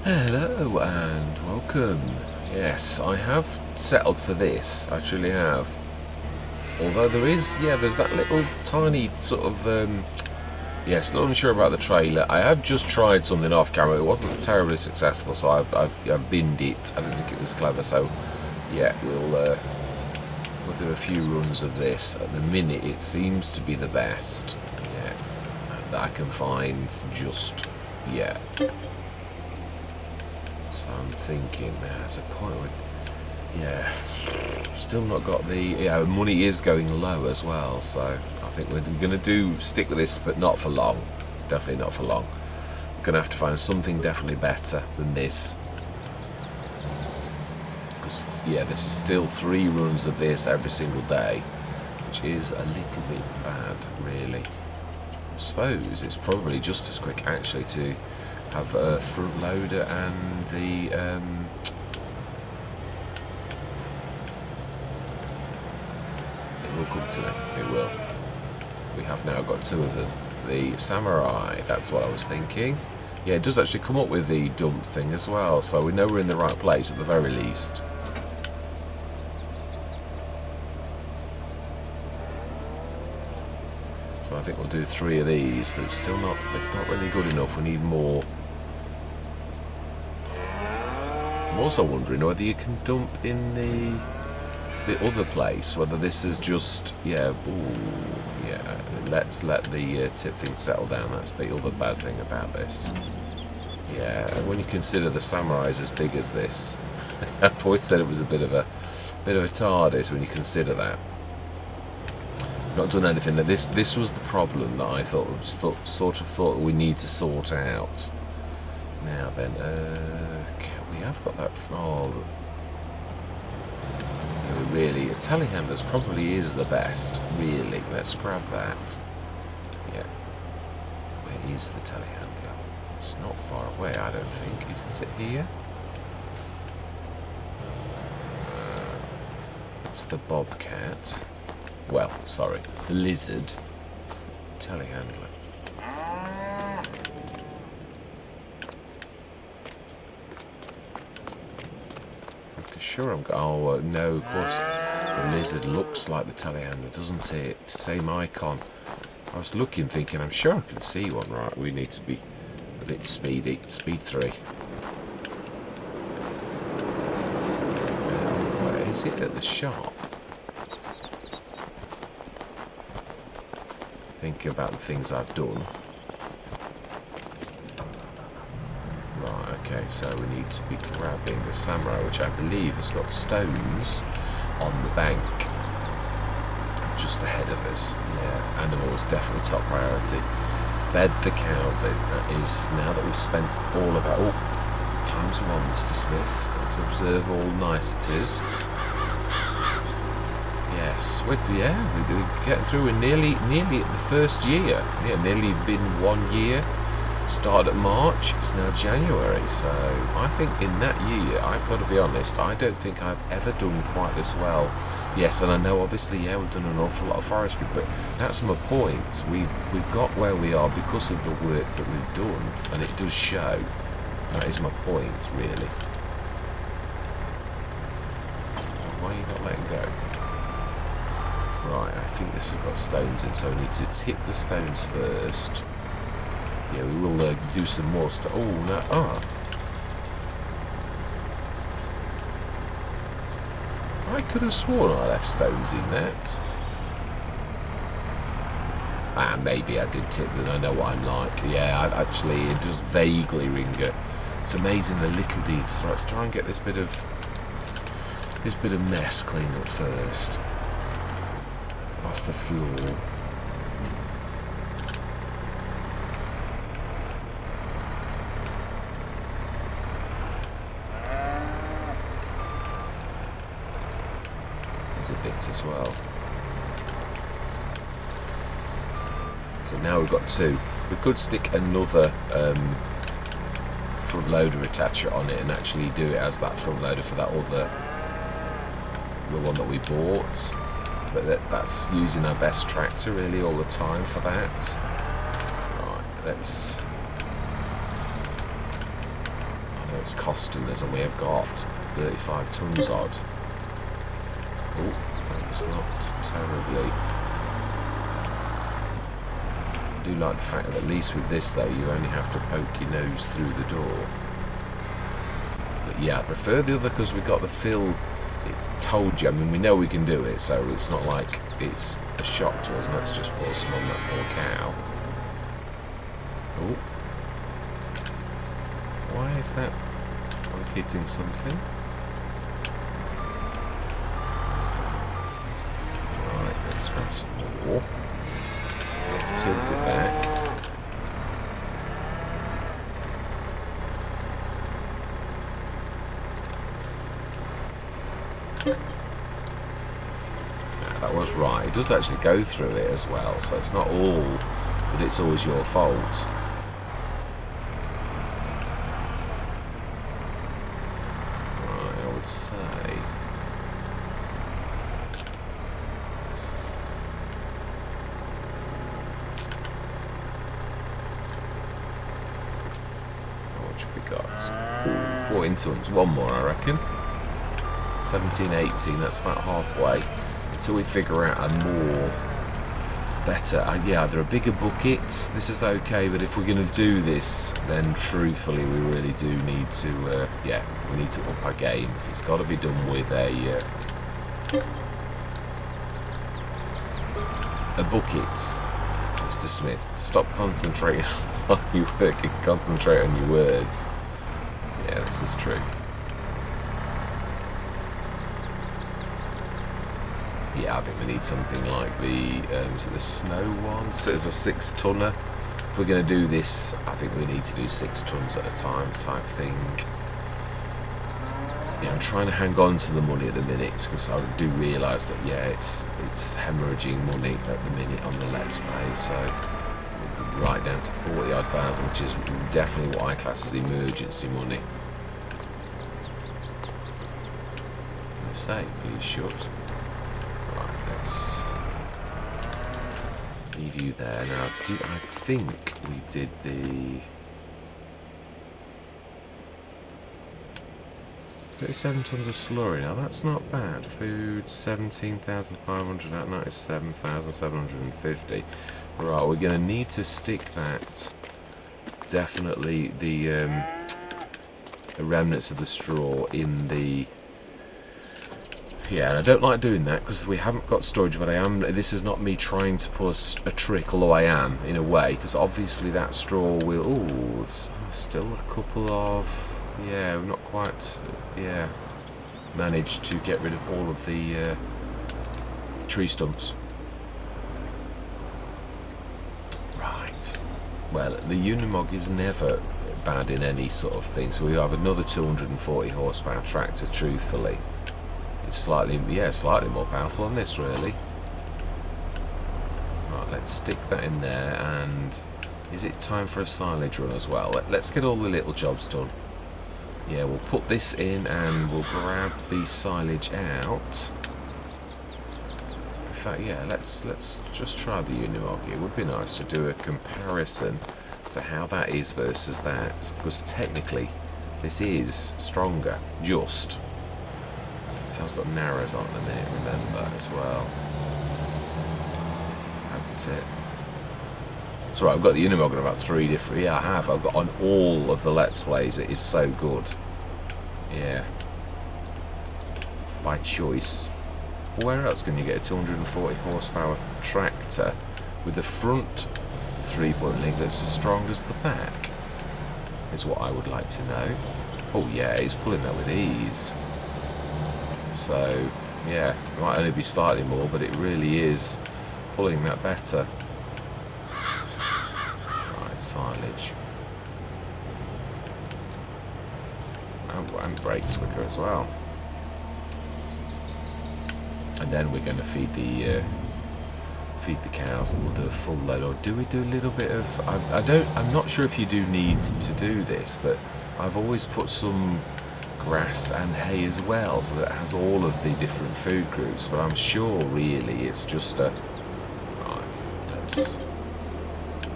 Hello and welcome. Yes, I have settled for this. I truly have. Although there's that little tiny sort of, still unsure about the trailer. I have just tried something off camera. It wasn't terribly successful, so I've binned it. I didn't think it was clever. So, yeah, we'll do a few runs of this. At the minute, it seems to be the best. Yeah, that I can find. Just yeah. So I'm thinking there's a point where, still not got the, money is going low as well, so I think we're going to stick with this, but not for long. Definitely not for long. We're going to have to find something definitely better than this. Because, this is still 3 runs of this every single day, which is a little bit bad, really. I suppose it's probably just as quick, actually, to have a front loader and the it will come to me, it will. We have now got 2 of them. The Samurai, that's what I was thinking. Yeah, it does actually come up with the dump thing as well, so we know we're in the right place at the very least. So I think we'll do 3 of these, but it's not really good enough. We need more. I'm also wondering whether you can dump in the other place, whether this is just, let's let the tip thing settle down. That's the other bad thing about this. Yeah, and when you consider the Samurai's as big as this, I've always said it was a bit of a TARDIS when you consider that. Not done anything. This was the problem that I thought we need to sort out. Now then, we have got that. Oh, really, a telehandler probably is the best. Really, let's grab that. Yeah, where is the telehandler? It's not far away, I don't think. Isn't it here? It's the Bobcat. Well, sorry, the Lizard. Telehandler. I'm sure I'm. Oh no! Of course, the Lizard looks like the telehandler, doesn't it? It's the same icon. I was looking, thinking, I'm sure I can see one. Right, we need to be a bit speedy. Speed 3. Where is it at the shop? Think about the things I've done. Right, okay, so we need to be grabbing the Samurai, which I believe has got stones on the bank just ahead of us. Yeah, animal is definitely top priority. Bed the cows in. That is, now that we've spent all of our... Oh, time's 1, Mr. Smith. Let's observe all niceties. Yes, we're getting through. We're nearly at the first year. Yeah, nearly been 1 year. Started at March. It's now January. So I think in that year, I've got to be honest, I don't think I've ever done quite this well. Yes, and I know obviously, we've done an awful lot of forestry, but that's my point. We've got where we are because of the work that we've done, and it does show. That is my point, really. Why are you not letting go? Right, I think this has got stones in, so we need to tip the stones first. Yeah, we will do some more stuff. Oh, no. I could have sworn I left stones in that. Maybe I did tip them. I know what I'm like. Yeah, actually, it does vaguely ring it. It's amazing the little details. Right, let's try and get this bit of mess cleaned up first. Off the floor. There's a bit as well. So now we've got 2. We could stick another front loader attacher on it and actually do it as that front loader for that other, the one that we bought. But that's using our best tractor really all the time for that. Right, let's... I it's costing us, and we have got 35 tons odd. Oh, that was not terribly. I do like the fact that at least with this though, you only have to poke your nose through the door. But yeah, I prefer the other because we got the fill. It told you, I mean, we know we can do it, so it's not like it's a shock to us. Let's just pour some on that poor cow. Oh. Why is that? I'm hitting something. Right, let's grab some more. Let's tilt it back. That was right. It does actually go through it as well, so it's not all that it's always your fault. Right, I would say. How much have we got? Ooh, 14 tons. One more, I reckon. 17, 18, that's about halfway. Until we figure out a more better, yeah, there are bigger buckets. This is okay, but if we're going to do this, then truthfully, we really do need to, yeah, we need to up our game. It's got to be done with a bucket. Mr. Smith, stop concentrating on your work and concentrate on your words. Yeah, this is true. Yeah, I think we need something like the, is it the snow one? So it's a 6-tonner. If we're going to do this, I think we need to do 6 tons at a time type thing. Yeah, I'm trying to hang on to the money at the minute because I do realise that, yeah, it's hemorrhaging money at the minute on the Let's Play. So right down to 40-odd thousand, which is definitely what I class as emergency money. I say, please shut. Let's leave you there. Now, I think we did the 37 tons of slurry. Now, that's not bad. Food, 17,500 at 97,750. Right, we're going to need to stick that. Definitely the remnants of the straw in the. Yeah, and I don't like doing that because we haven't got storage, but this is not me trying to pull a trick, although I am, in a way, because obviously that straw will, ooh, still a couple of, yeah, we've not quite, yeah, managed to get rid of all of the tree stumps. Right, well, the Unimog is never bad in any sort of thing, so we have another 240 horsepower tractor, truthfully. It's slightly, yeah, slightly more powerful than this, really. Right, let's stick that in there, and is it time for a silage run as well? Let's get all the little jobs done. Yeah, we'll put this in, and we'll grab the silage out. In fact, yeah, let's just try the Unimog. It would be nice to do a comparison to how that is versus that, because technically, this is stronger, just. It has got narrows on a minute, remember, as well. Hasn't it? That's right, I've got the Unimog on about 3 different... Yeah, I have. I've got on all of the Let's Plays. It is so good. Yeah. By choice. Where else can you get a 240 horsepower tractor with the front 3-point link that's as strong as the back? Is what I would like to know. Oh yeah, it's pulling that with ease. So, yeah, it might only be slightly more, but it really is pulling that better. Right, silage. Oh, and brakes quicker as well. And then we're going to feed the cows, and we'll do a full load. Or do we do a little bit of? I'm not sure if you do need to do this, but I've always put some grass and hay as well, so that it has all of the different food groups, but I'm sure really it's just a right,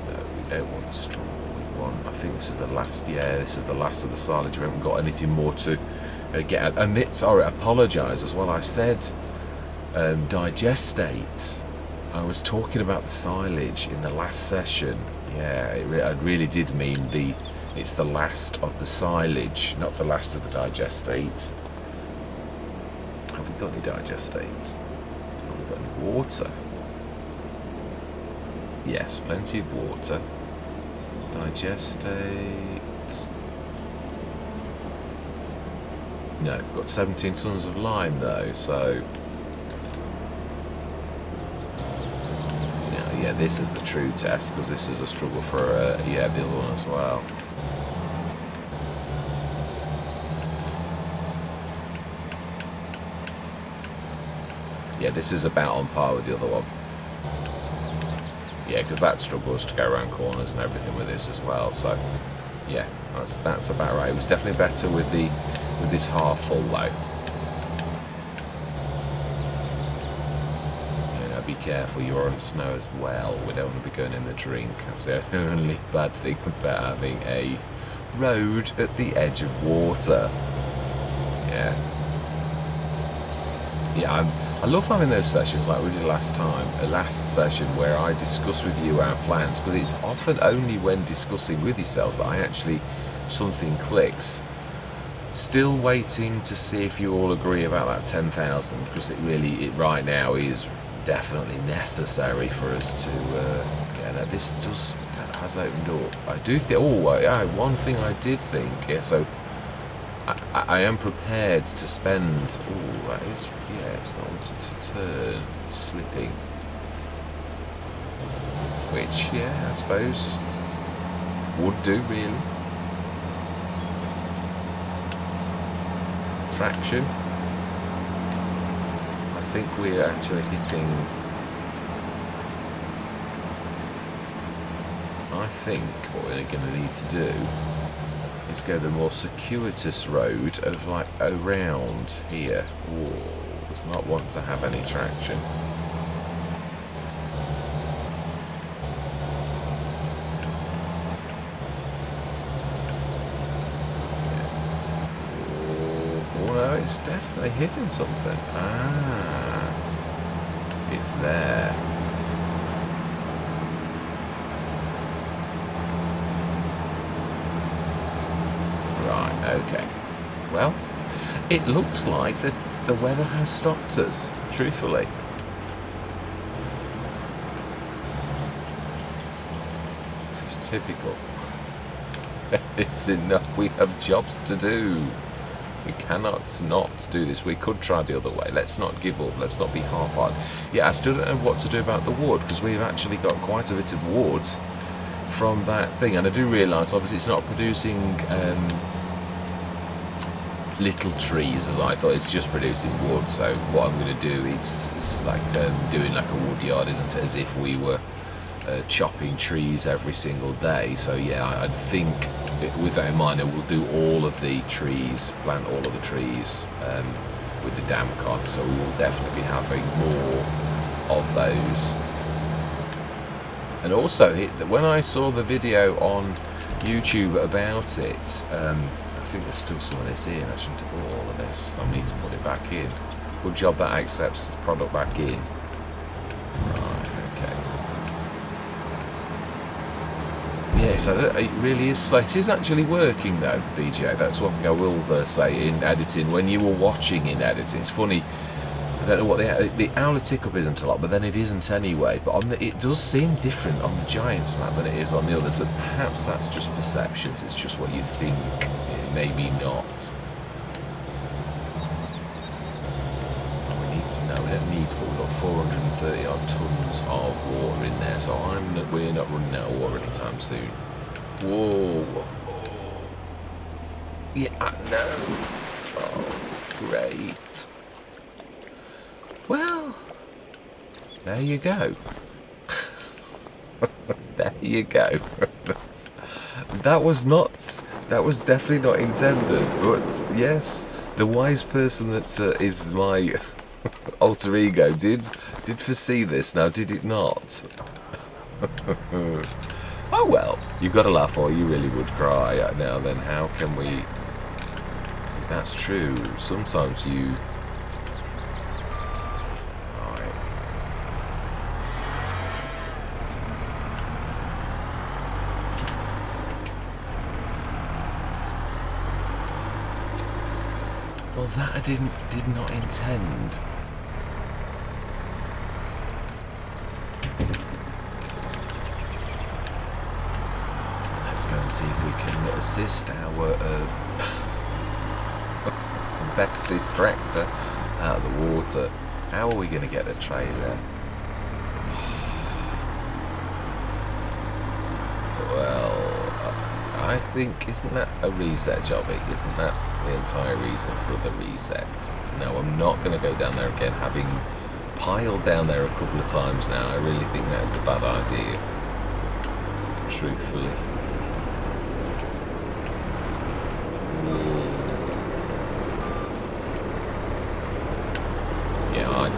no, we don't want straw, we want, I think this is the last. Yeah, this is the last of the silage. We haven't got anything more to get at. And sorry, I apologise as well. I said digestate. I was talking about the silage in the last session. Yeah, I really did mean it's the last of the silage, not the last of the digestate. Have we got any digestates? Have we got any water? Yes, plenty of water. Digestate. No, we've got 17 tons of lime though, so. Yeah, this is the true test, because this is a struggle for the other one as well. Yeah, this is about on par with the other one. Yeah, because that struggles to go around corners and everything with this as well. So, yeah, that's about right. It was definitely better with this half full though. Be careful, you're on snow as well. We don't want to be going in the drink. That's the only bad thing about having a road at the edge of water. Yeah. Yeah, I love having those sessions like we did last session, where I discuss with you our plans, because it's often only when discussing with yourselves that I actually something clicks. Still waiting to see if you all agree about that 10,000, because it right now is definitely necessary for us to yeah, no, this has opened up. I do think, yeah, one thing I did think, yeah, so I am prepared to spend, that is, yeah, it's not wanting to turn, it's slipping, which, yeah, I suppose would do, really. Traction. I think we're actually hitting. I think what we're going to need to do is go the more circuitous road of like around here. Does not want to have any traction. It's definitely hitting something. It's there. Right, okay. Well, it looks like the weather has stopped us, truthfully. This is typical. It's enough. We have jobs to do. We cannot not do this. We could try the other way. Let's not give up. Let's not be half-hearted. Yeah, I still don't know what to do about the wood, because we've actually got quite a bit of wood from that thing. And I do realise, obviously, it's not producing little trees as I thought. It's just producing wood. So what I'm going to do, it's like doing like a wood yard, isn't it? As if we were chopping trees every single day. So yeah, I'd think, with that in mind, I will do all of the trees, plant all of the trees with the damp on, so we will definitely be having more of those. And also, when I saw the video on YouTube about it, I think there's still some of this in. I shouldn't have put all of this. I need to put it back in. Good job that accepts the product back in. Right, okay. Yes, it really is slow. It is actually working though, BJ. That's what I will say in editing. When you were watching in editing, it's funny. I don't know what the hourly tick-up isn't a lot, but then it isn't anyway. But it does seem different on the Giants map than it is on the others. But perhaps that's just perceptions. It's just what you think. Maybe not. We need to know. We don't need to, but we've got 430 odd tons of water in there, so we're not running out of water anytime soon. Whoa! Yeah, no. Oh, great. Well, there you go. There you go. That was definitely not intended, but yes, the wise person that is my alter ego did foresee this. Now, did it not? Oh well, you've got to laugh or you really would cry. Now then, how can we... That's true. Sometimes you... Right. Well, that I did not intend. Let's go and see if we can assist our best distractor out of the water. How are we going to get the trailer? Well, I think, isn't that a reset jobby? Isn't that the entire reason for the reset? No, I'm not going to go down there again, having piled down there a couple of times now. I really think that's a bad idea, truthfully.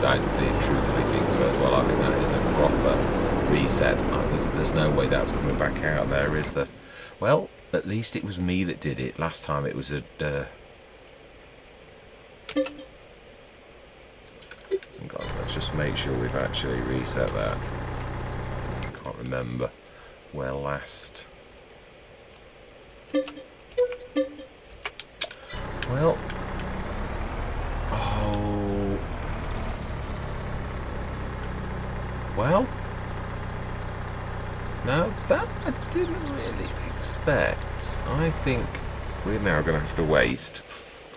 I truthfully think so as well. I think that is a proper reset. There's no way that's coming back out there, is there? Well, at least it was me that did it. Last time it was a... God, let's just make sure we've actually reset that. Can't remember where last... Well... Oh... Well... No, that I didn't really expect. I think we're now going to have to waste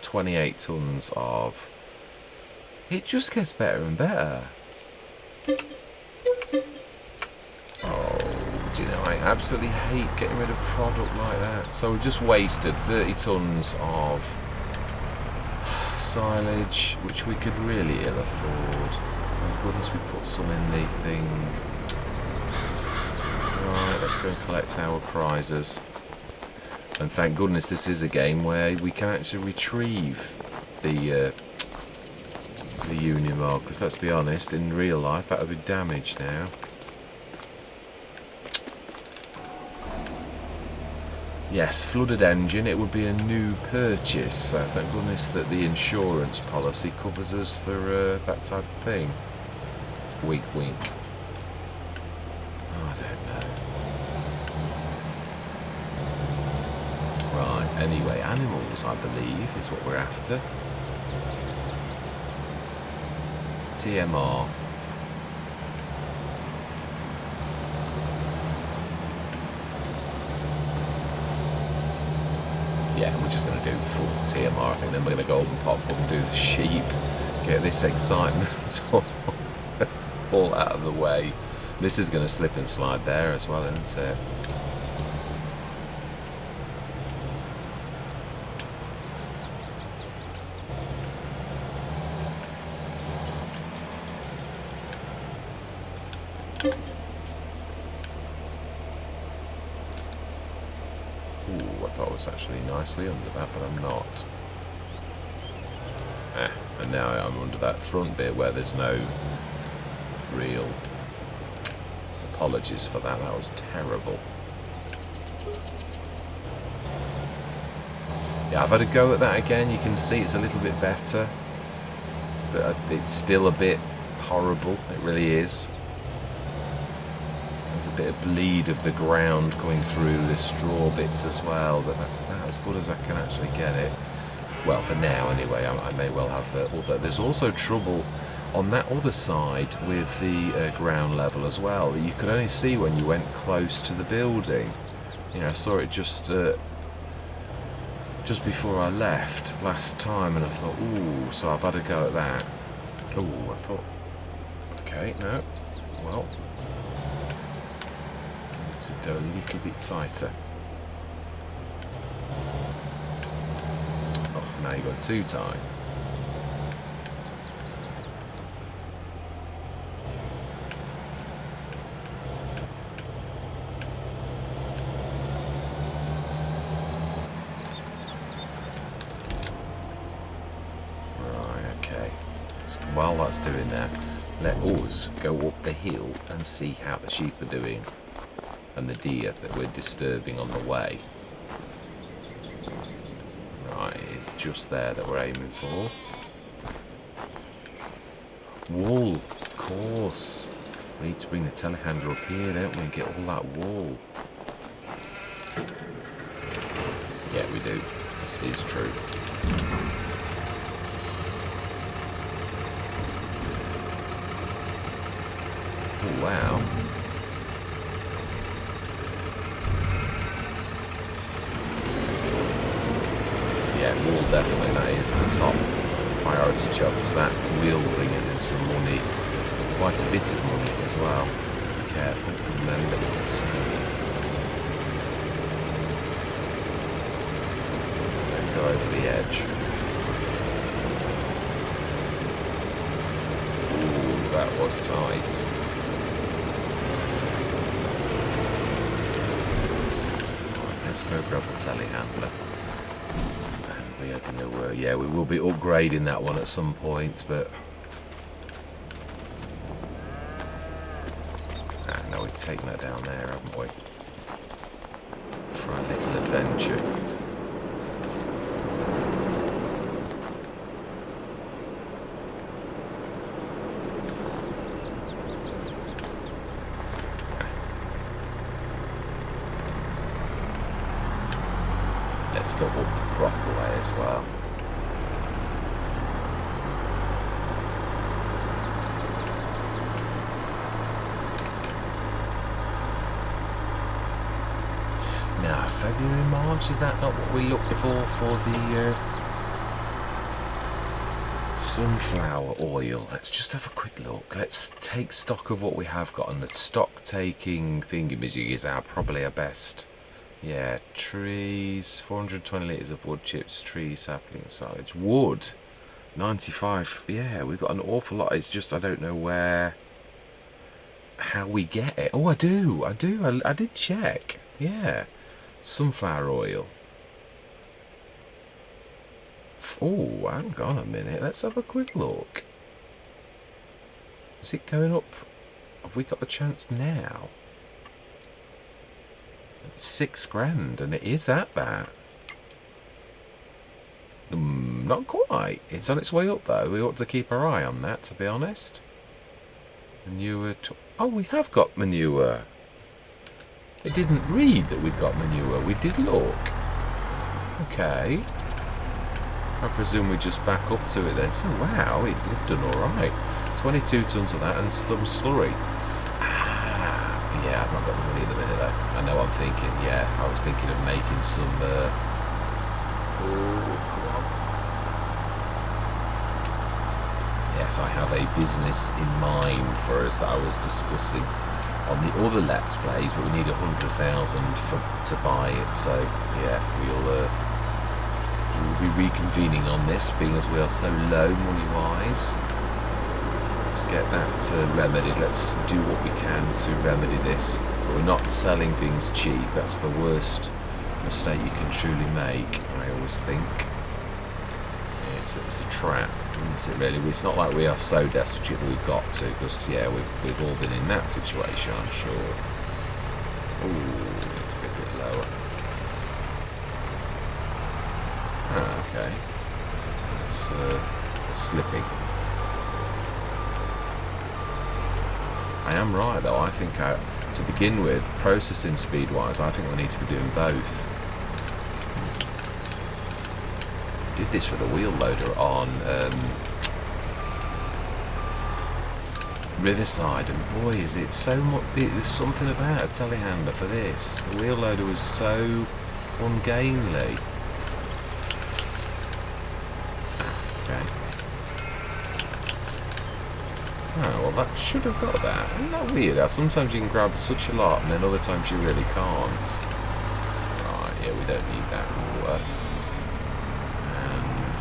28 tons of... It just gets better and better. Oh, do you know, I absolutely hate getting rid of product like that. So we just wasted 30 tons of silage, which we could really ill afford. Thank goodness we put some in the thing. Right, let's go and collect our prizes. And thank goodness this is a game where we can actually retrieve the Union Mark, because let's be honest, in real life that would be damaged now. Yes, flooded engine, it would be a new purchase, so thank goodness that the insurance policy covers us for that type of thing. Wink wink. I don't know. Right, anyway, animals I believe is what we're after. TMR. Yeah, we're just going to do full TMR, I think. Then we're going to go up and pop up and do the sheep. Get this excitement all out of the way. This is going to slip and slide there as well, isn't it? Actually nicely under that, but I'm not. And now I'm under that front bit where there's no real... Apologies for that, that was terrible. Yeah, I've had a go at that again. You can see it's a little bit better, but it's still a bit horrible. It really is. There's a bit of bleed of the ground coming through the straw bits as well, but that's about as good as I can actually get it. Well, for now anyway. I may well have although there's also trouble on that other side with the ground level as well, that you could only see when you went close to the building. You know, I saw it just before I left last time, and I thought, ooh, so I've had a go at that. Ooh, I thought, okay, no, well, to go a little bit tighter. Oh, now you've got too tight. Right, okay. So while that's doing that, let us go up the hill and see how the sheep are doing. and the deer that we're disturbing on the way. Right, it's just there that we're aiming for. Wool, of course. We need to bring the telehandler up here, don't we, and get all that wool. Yeah, we do. This is true. Oh, wow. Yeah, wool definitely, that is the top priority job, because that will bring us in some money, quite a bit of money as well. Be careful, remember this. Don't go over the edge. Ooh, that was tight. Right, let's go grab the telehandler. We are going to, yeah, we will be upgrading that one at some point, but no, we've taken that down there, haven't we? For our little adventure. Let's go up the proper way as well. Now, February, March, is that not what we look for the sunflower oil? Let's just have a quick look. Let's take stock of what we have got, and the stock taking thingamajig is probably our best. Yeah, trees, 420 litres of wood chips, tree sapling silage. Wood, 95. Yeah, we've got an awful lot. It's just I don't know how we get it. Oh, I do. I did check. Yeah, sunflower oil. Oh, hang on a minute. Let's have a quick look. Is it going up? Have we got the chance now? £6,000, and it is at that. Not quite. It's on its way up though. We ought to keep our eye on that, to be honest. Manure. Oh, we have got manure. It didn't read that we'd got manure. We did look. Okay. I presume we just back up to it then. So wow, we've done all right. 22 tons of that and some slurry. Yeah, I've not got the money at the minute though. I know I'm thinking, yeah, I was thinking of making some, oh, come on. Yes, I have a business in mind for us that I was discussing on the other Let's Plays, but we need 100,000 to buy it, so yeah, we'll be reconvening on this, being as we are so low money-wise. Let's get that remedied. Let's do what we can to remedy this. But we're not selling things cheap. That's the worst mistake you can truly make, I always think. It's a trap, isn't it, really? It's not like we are so destitute that we've got to, because, yeah, we've all been in that situation, I'm sure. Ooh, let's get a bit lower. Ah, okay. It's slipping. I am right though, I think to begin with, processing speed wise, I think we need to be doing both. Did this with a wheel loader on Riverside, and boy is it so much, there's something about a telehandler for this. The wheel loader was so ungainly. Okay. Oh, well that should have got that. Isn't that weird? Sometimes you can grab such a lot and then other times you really can't. Right, yeah, we don't need that water. And,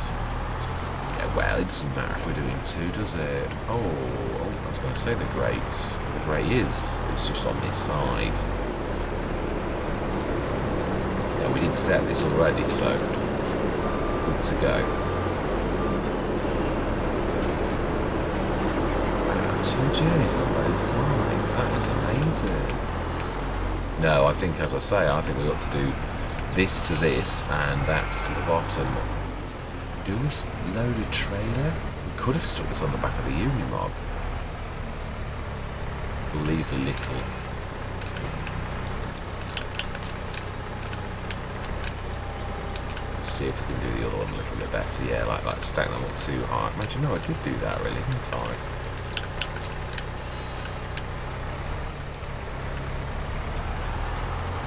yeah, well, it doesn't matter if we're doing two, does it? Oh, I was going to say the grates. The grate it's just on this side. Yeah, we did set this already, so good to go. 2 journeys on both sides, that is amazing. No, I think, as I say, I think we ought to do this to this and that's to the bottom. Do we load a trailer? We could have stuck this on the back of the Unimog. We'll leave the little. See if we can do the other one a little bit better. Yeah, like stack them up too high. Imagine, no, I did do that really, didn't I?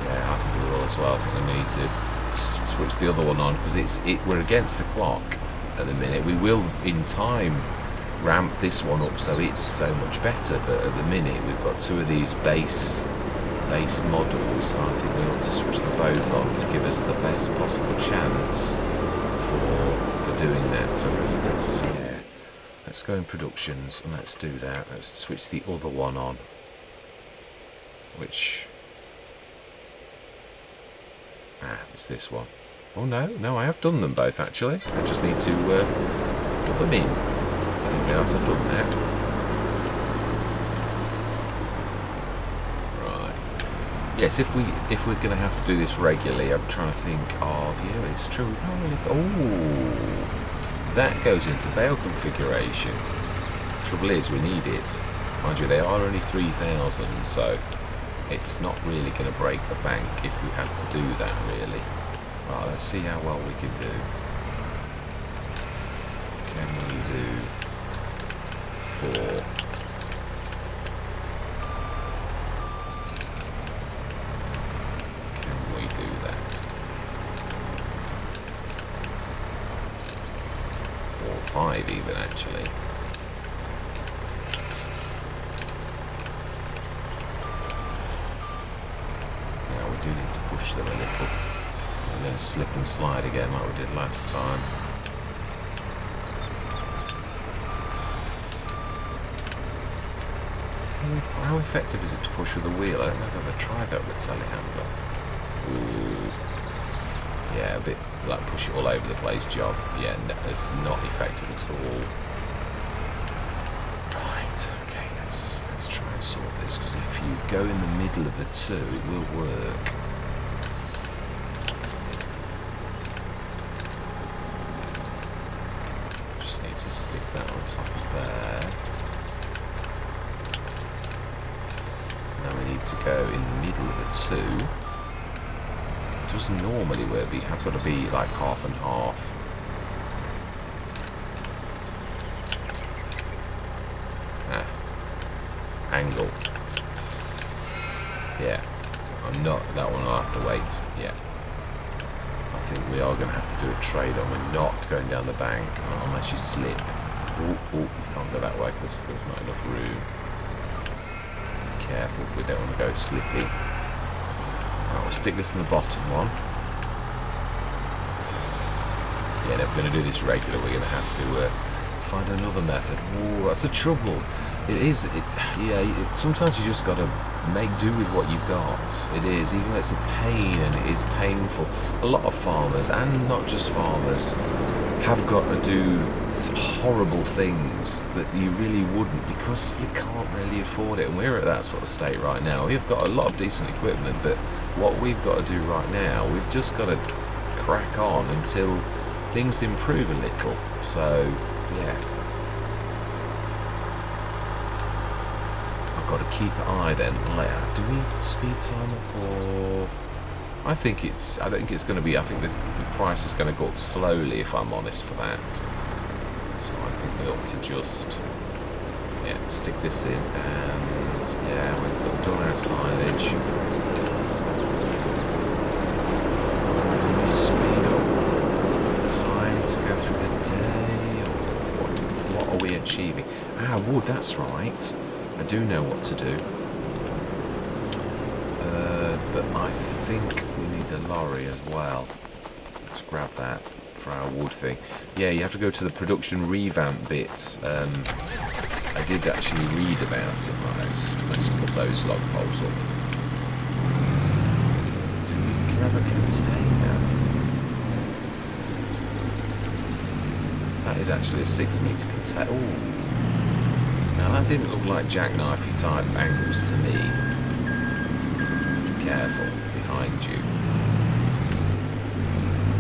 Yeah, I think we will as well. I think we need to switch the other one on because we're against the clock at the minute. We will in time ramp this one up so it's so much better, but at the minute we've got two of these base models, and I think we ought to switch them both on to give us the best possible chance for doing that. So let's go in productions and let's do that. Let's switch the other one on, which it's this one. Oh no, I have done them both actually. I just need to put them in. I didn't realise I'd done that. Yes, if we're going to have to do this regularly, I'm trying to think of, yeah, it's true, we can't really, oh, that goes into bale configuration. Trouble is, we need it. Mind you, they are only 3,000, so it's not really going to break the bank if we had to do that, really. Right, let's see how well we can do. Can we do 4? Or 5 even, actually. Now we do need to push them a little. And then slip and slide again like we did last time. How effective is it to push with the wheel? I don't know if I've ever tried that with a telehandler. Ooh. Yeah, a bit like push it all over the place job. Yeah, no, it's not effective at all. Right, okay, let's try and sort this, because if you go in the middle of the two, it will work. Just need to stick that on top of there. Now we need to go in the middle of the two. Doesn't normally work, but you have got to be like half and half. Angle. Yeah, I'm not. That one I'll have to wait. Yeah, I think we are going to have to do a trade-on. We're not going down the bank unless you slip. Oh, you can't go that way because there's not enough room. Be careful, we don't want to go slippy. Right, we'll stick this in the bottom one. Yeah, if we're going to do this regular, we're going to have to find another method. Oh, that's the trouble. It is. Sometimes you just got to make do with what you've got. It is, even though it's a pain and it is painful. A lot of farmers, and not just farmers, have got to do horrible things that you really wouldn't, because you can't really afford it. And we're at that sort of state right now. We've got a lot of decent equipment, but what we've got to do right now, we've just got to crack on until things improve a little. So, yeah. I've got to keep an eye then. Do we speed time up, or... I don't think it's going to be, I think the price is going to go up slowly, if I'm honest, for that. So I think we ought to just, stick this in, and, we've done our signage. Do we speed up time to go through the day, or what are we achieving? Wood, that's right. I do know what to do. But I think we need the lorry as well. Let's grab that for our wood thing. Yeah, you have to go to the production revamp bits. I did actually read about it. Right, let's put those log poles up. Do we grab a container? That is actually a 6-metre container. Ooh. Now that didn't look like jackknifey type angles to me. careful behind you.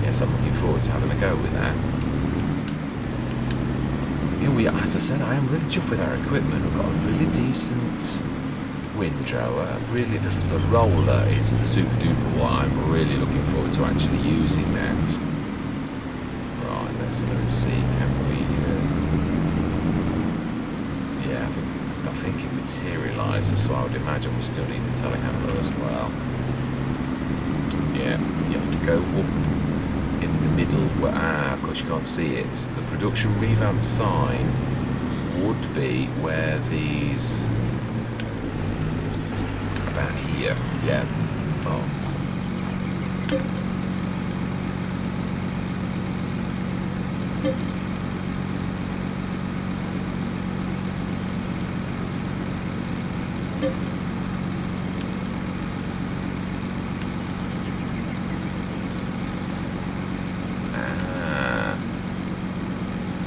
Yes, I'm looking forward to having a go with that. Yeah, as I said, I am really chuffed with our equipment. We've got a really decent windrower. Really, the roller is the super duper one. I'm really looking forward to actually using that. Right, let's see. Can we? Yeah, I think it materialises. So I would imagine we still need the telehandler as well. Yeah, you have to go up in the middle. Of course you can't see it. The production revamp sign would be where these. About here, yeah. Oh.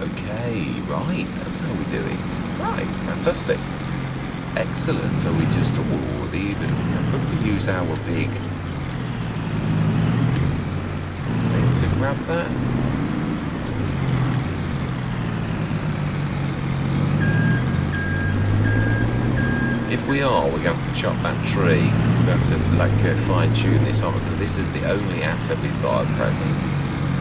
Okay, right, that's how we do it. Right, fantastic. Excellent. So we just we use our big thing to grab that. If we are, we're going to have to chop that tree. We're going to have to fine tune this on, because this is the only asset we've got at present.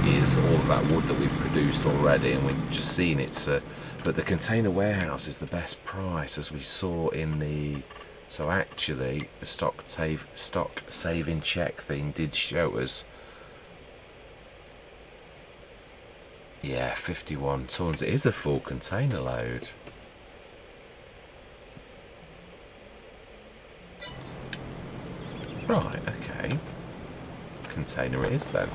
Is all of that wood that we've produced already, and we've just seen it. But the container warehouse is the best price, as we saw in the. So actually, the stock saving check thing did show us. Yeah, 51 tons. It is a full container load. Right. Okay. Container it is then.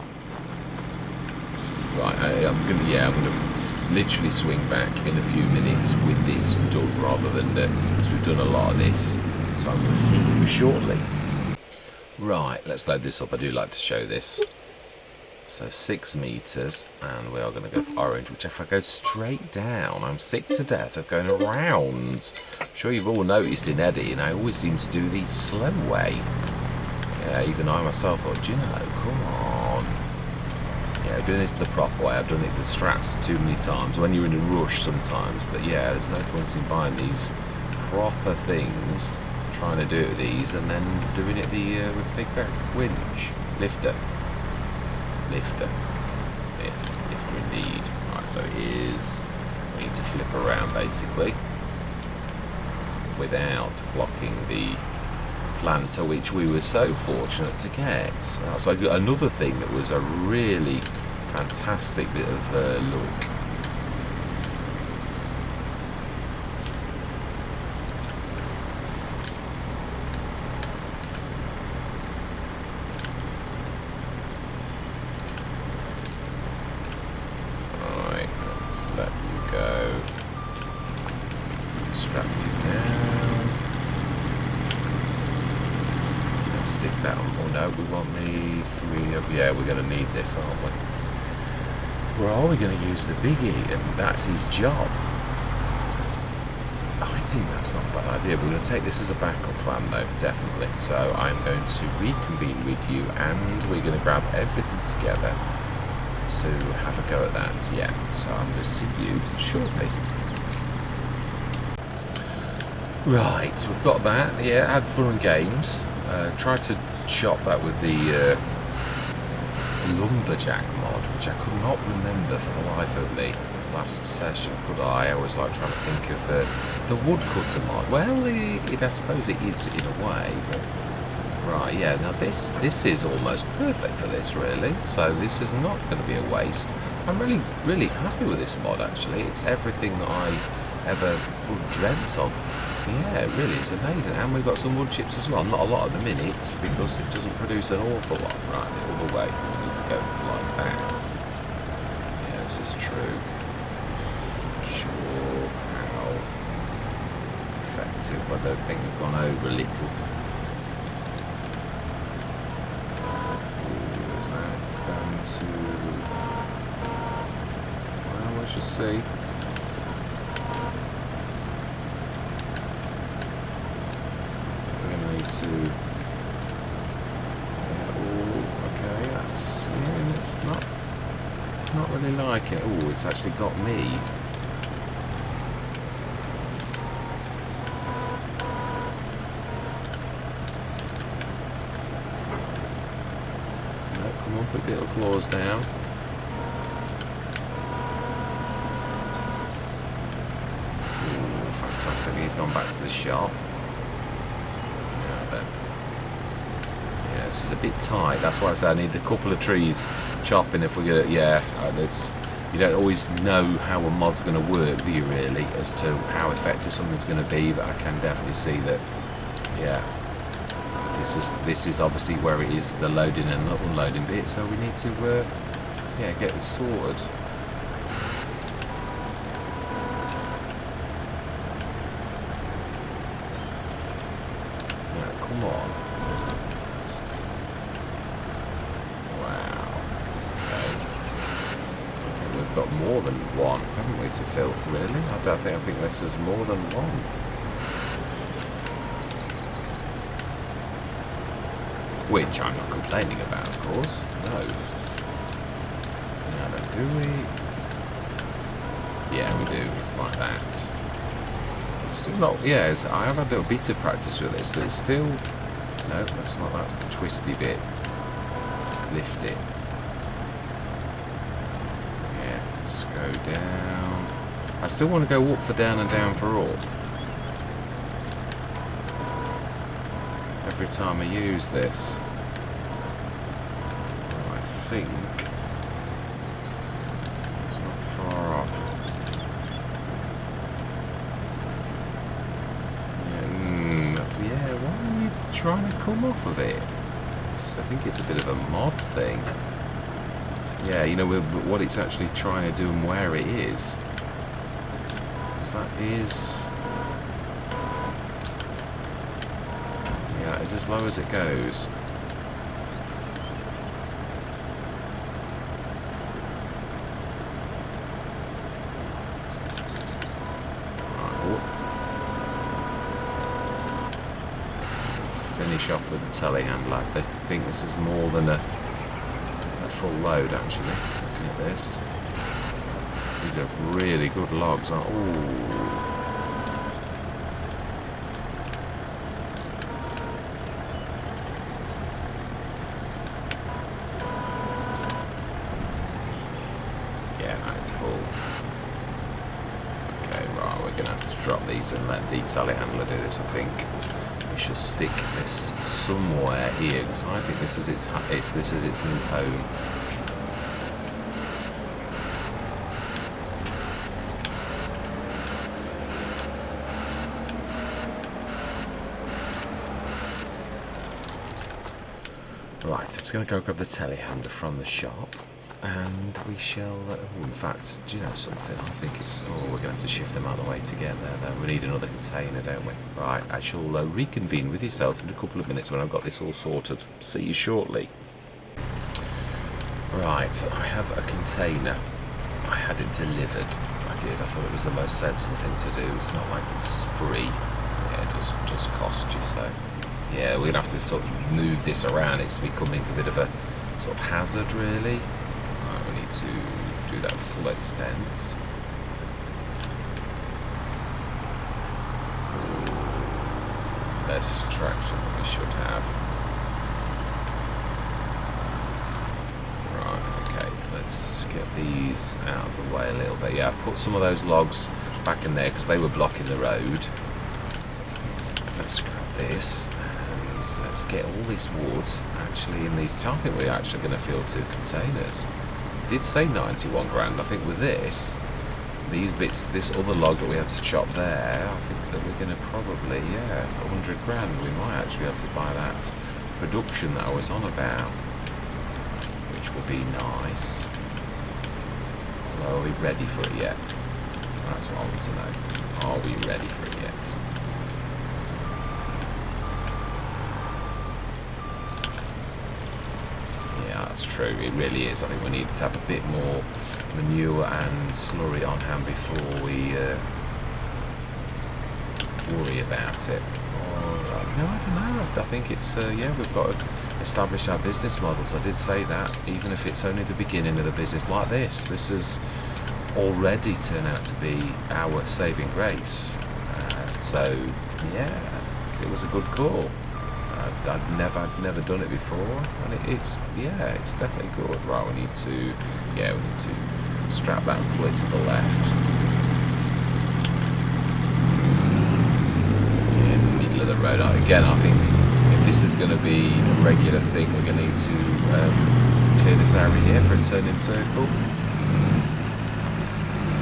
Right, I'm gonna literally swing back in a few minutes with this done, rather than because we've done a lot of this. So I'm gonna see you shortly. Right, let's load this up. I do like to show this. So 6 meters, and we are gonna go for orange. Which, if I go straight down, I'm sick to death of going around. I'm sure you've all noticed in editing, I always seem to do these slow way. Yeah, even I myself thought, do you know, come on. Yeah, doing this the proper way. I've done it with straps too many times when you're in a rush sometimes. But yeah, there's no point in buying these proper things, trying to do it with these, and then doing it with a big winch. Lifter. Yeah, lifter indeed. Right, so here's. We need to flip around basically without blocking the planter, which we were so fortunate to get. So I got another thing that was a really fantastic bit of look. Alright, let's let you go. Strap you down. Stick that on. Oh no, we want yeah, we're going to need this, aren't we? Or are we going to use the biggie, and that's his job? I think that's not a bad idea. We're going to take this as a backup plan though, definitely. So I'm going to reconvene with you, and we're going to grab everything together to have a go at that. Yeah, so I'm going to see you shortly. Right, we've got that. Yeah, had fun and games. Tried to chop that with the Lumberjack mod, which I could not remember for the life of me last session, could I? I always like trying to think of the woodcutter mod. Well, I suppose it is in a way, but right, yeah, now this is almost perfect for this, really, so this is not going to be a waste. I'm really happy with this mod, actually. It's everything that I ever dreamt of. Yeah, it really is amazing. And we've got some wood chips as well. Not a lot at the minute, because it doesn't produce an awful lot. Right, the other way. We need to go like that. Yeah, this is true. Not sure how effective. I don't think we've gone over a little. Is that going to... Well, we shall see. To really liking it. Oh, it's actually got me. No, come on, put little claws down. Ooh, fantastic. He's gone back to the shop. This is a bit tight. That's why I say I need a couple of trees chopping if we're gonna. Yeah, it's, you don't always know how a mod's going to work, do you? Really, as to how effective something's going to be. But I can definitely see that. Yeah, this is obviously where it is the loading and unloading bit. So we need to yeah, get this sorted. Yeah, come on. Got more than one, haven't we, to fill? Really? I think this is more than one. Which I'm not complaining about, of course. No. Now then, do we? Yeah, we do. It's like that. Still not. Yeah, I have had a little bit of practice with this, but it's still. No, that's not. That's the twisty bit. Lift it. Go down. I still want to go up for down and down for up. Every time I use this. I think it's not far off. Yeah, why are you trying to come off of it? I think it's a bit of a mod thing. Yeah, you know what it's actually trying to do and where it is. Because that is... Yeah, it's as low as it goes. Finish off with the telehandler. I think this is more than a full load, actually. Looking at this, these are really good logs. Ooh. Yeah, that is full. Okay, right, we're gonna have to drop these and let the telehandler do this. I think we should stick this somewhere here, because I think this is its new home. Right, so I'm just going to go grab the telehandler from the shop, and we shall. In fact, do you know something? I think it's. Oh, we're going to have to shift them out of the way to get there, though. We need another container, don't we? Right, I shall reconvene with yourselves in a couple of minutes when I've got this all sorted. See you shortly. Right, I have a container. I had it delivered. I did. I thought it was the most sensible thing to do. It's not like it's free. Yeah, it does cost you, so. Yeah, we're going to have to sort of move this around. It's becoming a bit of a sort of hazard, really. Right, we need to do that full extent. Ooh, less traction than we should have. Right, okay, let's get these out of the way a little bit. Yeah, I've put some of those logs back in there because they were blocking the road. Let's grab this. Let's get all this wood actually in these. I think we're actually going to fill 2 containers. It did say 91 grand. I think with these bits, this other log that we had to chop there, I think that we're going to probably, yeah, 100 grand. We might actually be able to buy that production that I was on about, which would be nice. Well, are we ready for it yet? That's what I want to know. Are we ready for it yet? That's true, it really is. I think we need to have a bit more manure and slurry on hand before we worry about it. Or, no, I don't know. I think it's, yeah, we've got establish our business models. I did say that, even if it's only the beginning of the business like this. This has already turned out to be our saving grace. So yeah, it was a good call. I'd never done it before, and it's definitely good. Right, we need to strap that and pull it to the left. In the middle of the road. Again, I think if this is going to be a regular thing, we're going to need to clear this area here for a turning circle.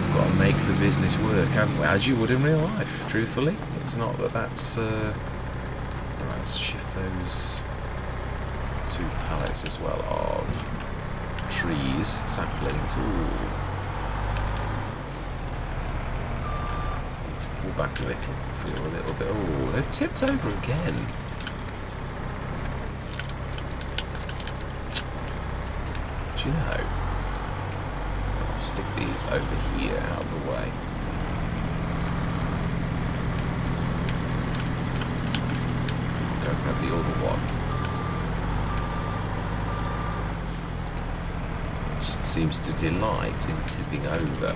We've got to make the business work, haven't we? As you would in real life, truthfully. It's not that's... let's shift those 2 pallets as well of trees, saplings. Ooh. Need to pull back a little, feel a little bit. Oh, they've tipped over again. Do you know? I'll stick these over here out of the way. Go grab the other one. Which seems to delight in tipping over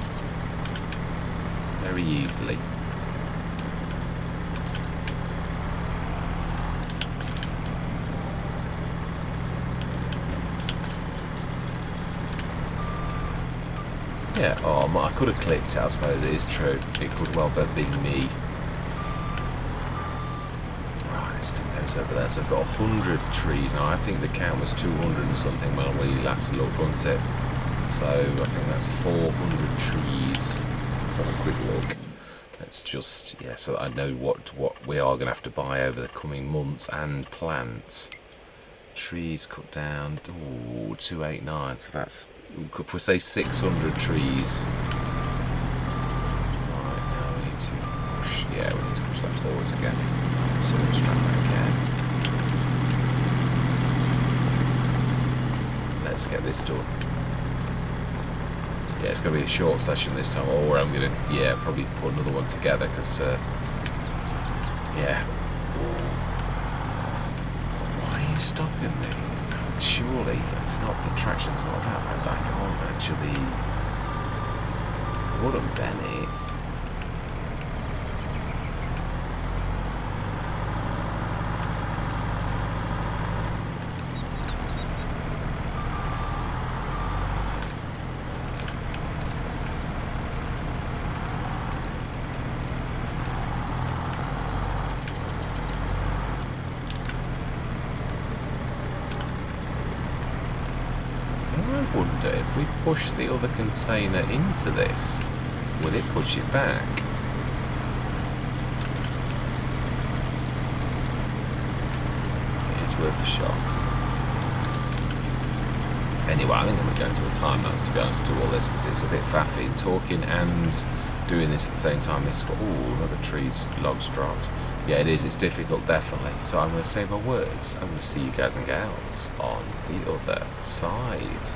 very easily. Yeah, I could have clicked it, I suppose it is true. It could well have been me. Right, let's stick those over there. So I've got 100 trees now. I think the count was 200 and something when we last looked, wasn't it? So I think that's 400 trees. Let's have a quick look. Let's just, so that I know what we are going to have to buy over the coming months and plant. Trees cut down, 289, so that's, if we say 600 trees. Right, now we need to push, we need to push that forwards again. So we'll strap that again. Let's get this done. Yeah, it's going to be a short session this time, or I'm going to, probably put another one together, because, Why are you stopping me? Surely, it's not, the traction's not that bad. I can't actually... Gordon Bennett. I wonder if we push the other container into this, will it push it back? It's worth a shot. Anyway, I think I'm going to go into a time lapse to be honest to do all this, because it's a bit faffy talking and doing this at the same time. This, another tree's logs dropped. Yeah, it is. It's difficult, definitely. So I'm going to say my words. I'm going to see you guys and gals on the other side.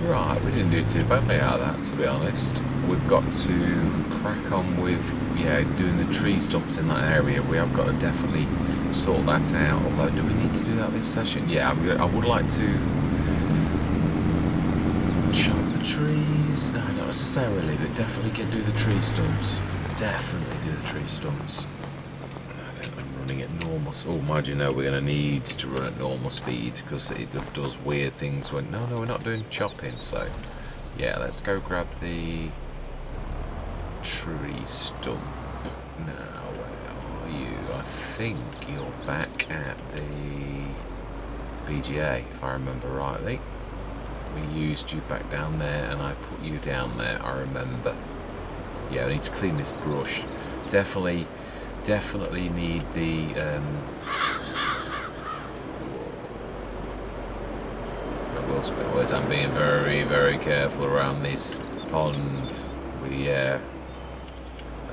Right, we didn't do too badly out of that, to be honest. We've got to crack on with, yeah, doing the tree stumps in that area. We have got to definitely sort that out. Although, do we need to do that this session? Yeah, I would like to chop the trees. No, not necessarily, but definitely do the tree stumps. Definitely do the tree stumps. I think I'm running at normal. Oh, mind you know, we're going to need to run at normal speed because it does weird things when. No, we're not doing chopping. So, yeah, let's go grab the tree stump. Now, where are you? I think you're back at the BGA, if I remember rightly. We used you back down there, and I put you down there. I remember. Yeah, I need to clean this brush. Definitely need the. I will spit words. I'm being very, very careful around this pond. I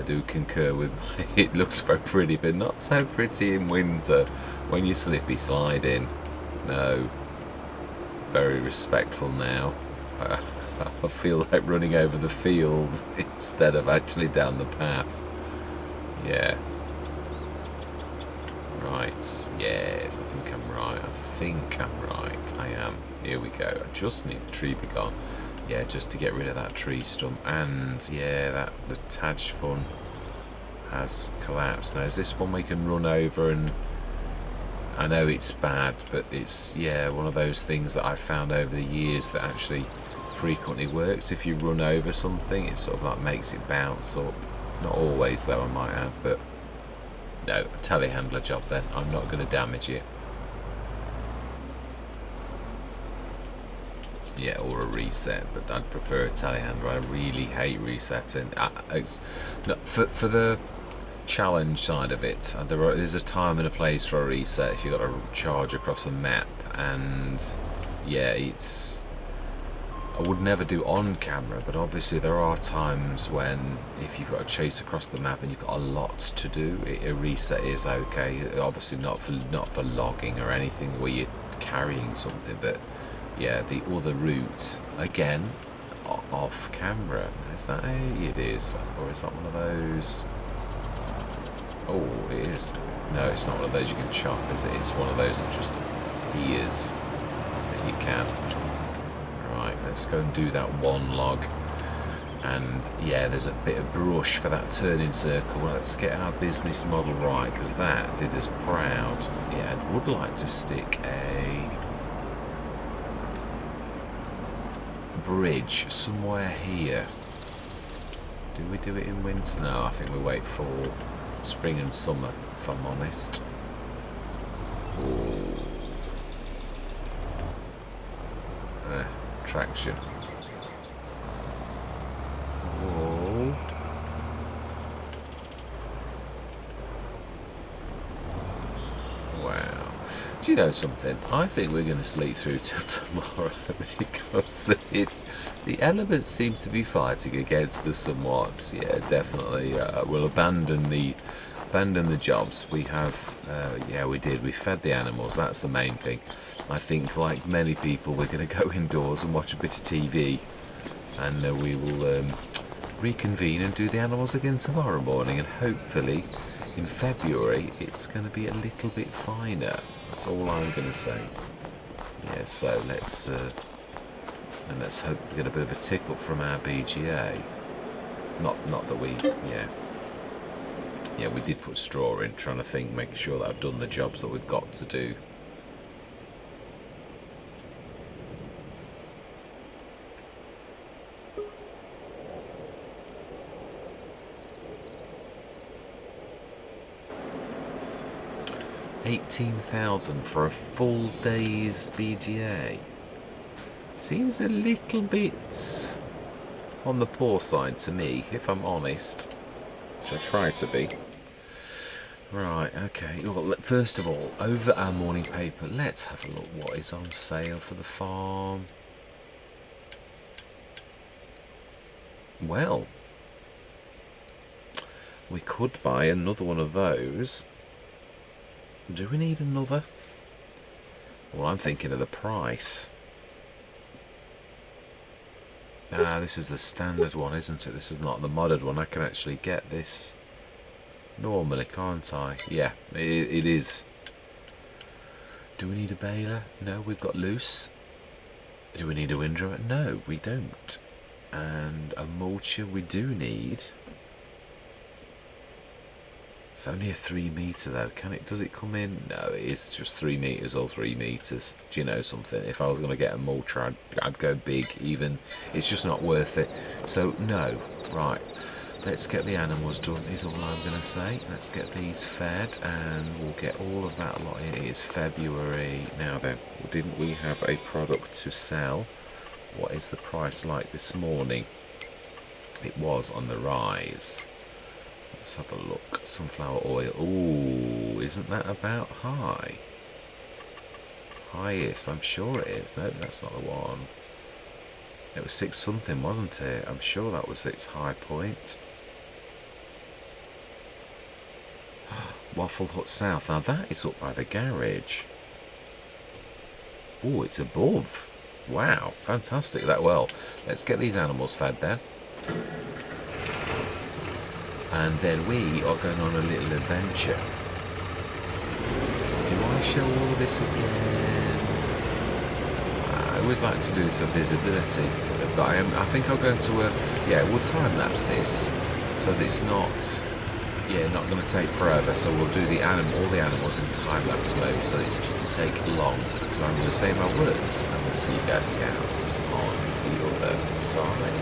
do concur with. It looks very pretty, but not so pretty in winter when you slippy slide in. No. Very respectful now. I feel like running over the field instead of actually down the path. Yeah. Right. Yes, I think I'm right. I am. Here we go. I just need the tree be gone. Yeah, just to get rid of that tree stump. And yeah, the Taj Fun has collapsed. Now, is this one we can run over? And I know it's bad, but it's, yeah, one of those things that I've found over the years that actually frequently works. If you run over something, it sort of like makes it bounce up. Not always though, I might add, but no, a telehandler job then. I'm not going to damage it. Yeah, or a reset, but I'd prefer a telehandler. I really hate resetting. For the challenge side of it, there's a time and a place for a reset if you've got to charge across a map, and yeah, I would never do on camera, but obviously there are times when if you've got to chase across the map and you've got a lot to do, a reset is okay. Obviously not for logging or anything where you're carrying something, but yeah, the other route again off camera. Is that it is, or is that one of those? Oh, it is. No, it's not one of those you can chop, is it? It's one of those that just appears that you can. Right, let's go and do that one log. And yeah, there's a bit of brush for that turning circle. Well, let's get our business model right, because that did us proud. Yeah, I would like to stick a bridge somewhere here. Do we do it in winter? No, I think we wait for spring and summer, if I'm honest. Ooh. Traction. Whoa. Wow. Do you know something? I think we're going to sleep through till tomorrow because the elements seems to be fighting against us somewhat. Yeah, definitely. We'll abandon the jobs. We have, yeah, we did. We fed the animals. That's the main thing. I think, like many people, we're going to go indoors and watch a bit of TV, and we will reconvene and do the animals again tomorrow morning. And hopefully, in February, it's going to be a little bit finer. That's all I'm going to say. Yeah. So let's hope we get a bit of a tick up from our BGA. Not that we, yeah. Yeah, we did put straw in, trying to think, making sure that I've done the jobs that we've got to do. $18,000 for a full day's BGA. Seems a little bit on the poor side to me, if I'm honest. Which I try to be. Right, okay. Well, first of all, over our morning paper, let's have a look what is on sale for the farm. Well, we could buy another one of those. Do we need another? Well, I'm thinking of the price. Ah, this is the standard one, isn't it? This is not the modded one. I can actually get this normally, can't I? Yeah, it is. Do we need a baler? No, we've got loose. Do we need a windrower? No, we don't. And a mulcher we do need. It's only a 3 metre though. Does it come in? No, it is just 3 metres or 3 metres. Do you know something? If I was going to get a mulcher, I'd go big even. It's just not worth it. So no. Right. Let's get the animals done is all I'm going to say. Let's get these fed and we'll get all of that lot in. It is February. Now then, didn't we have a product to sell? What is the price like this morning? It was on the rise. Let's have a look. Sunflower oil. Ooh, isn't that about high? Highest, I'm sure it is. No, that's not the one. It was 6 something, wasn't it? I'm sure that was its high point. Waffle Hut South. Now that is up by the garage. Oh, it's above. Wow, fantastic. That well. Let's get these animals fed then. And then we are going on a little adventure. Do I show all of this again? I always like to do this for visibility, but I think I'm going to we'll time lapse this so that it's not not going to take forever. So we'll do all the animals in time lapse mode so it doesn't take long. So I'm going to say my words and I'm going to see you guys again on the other side.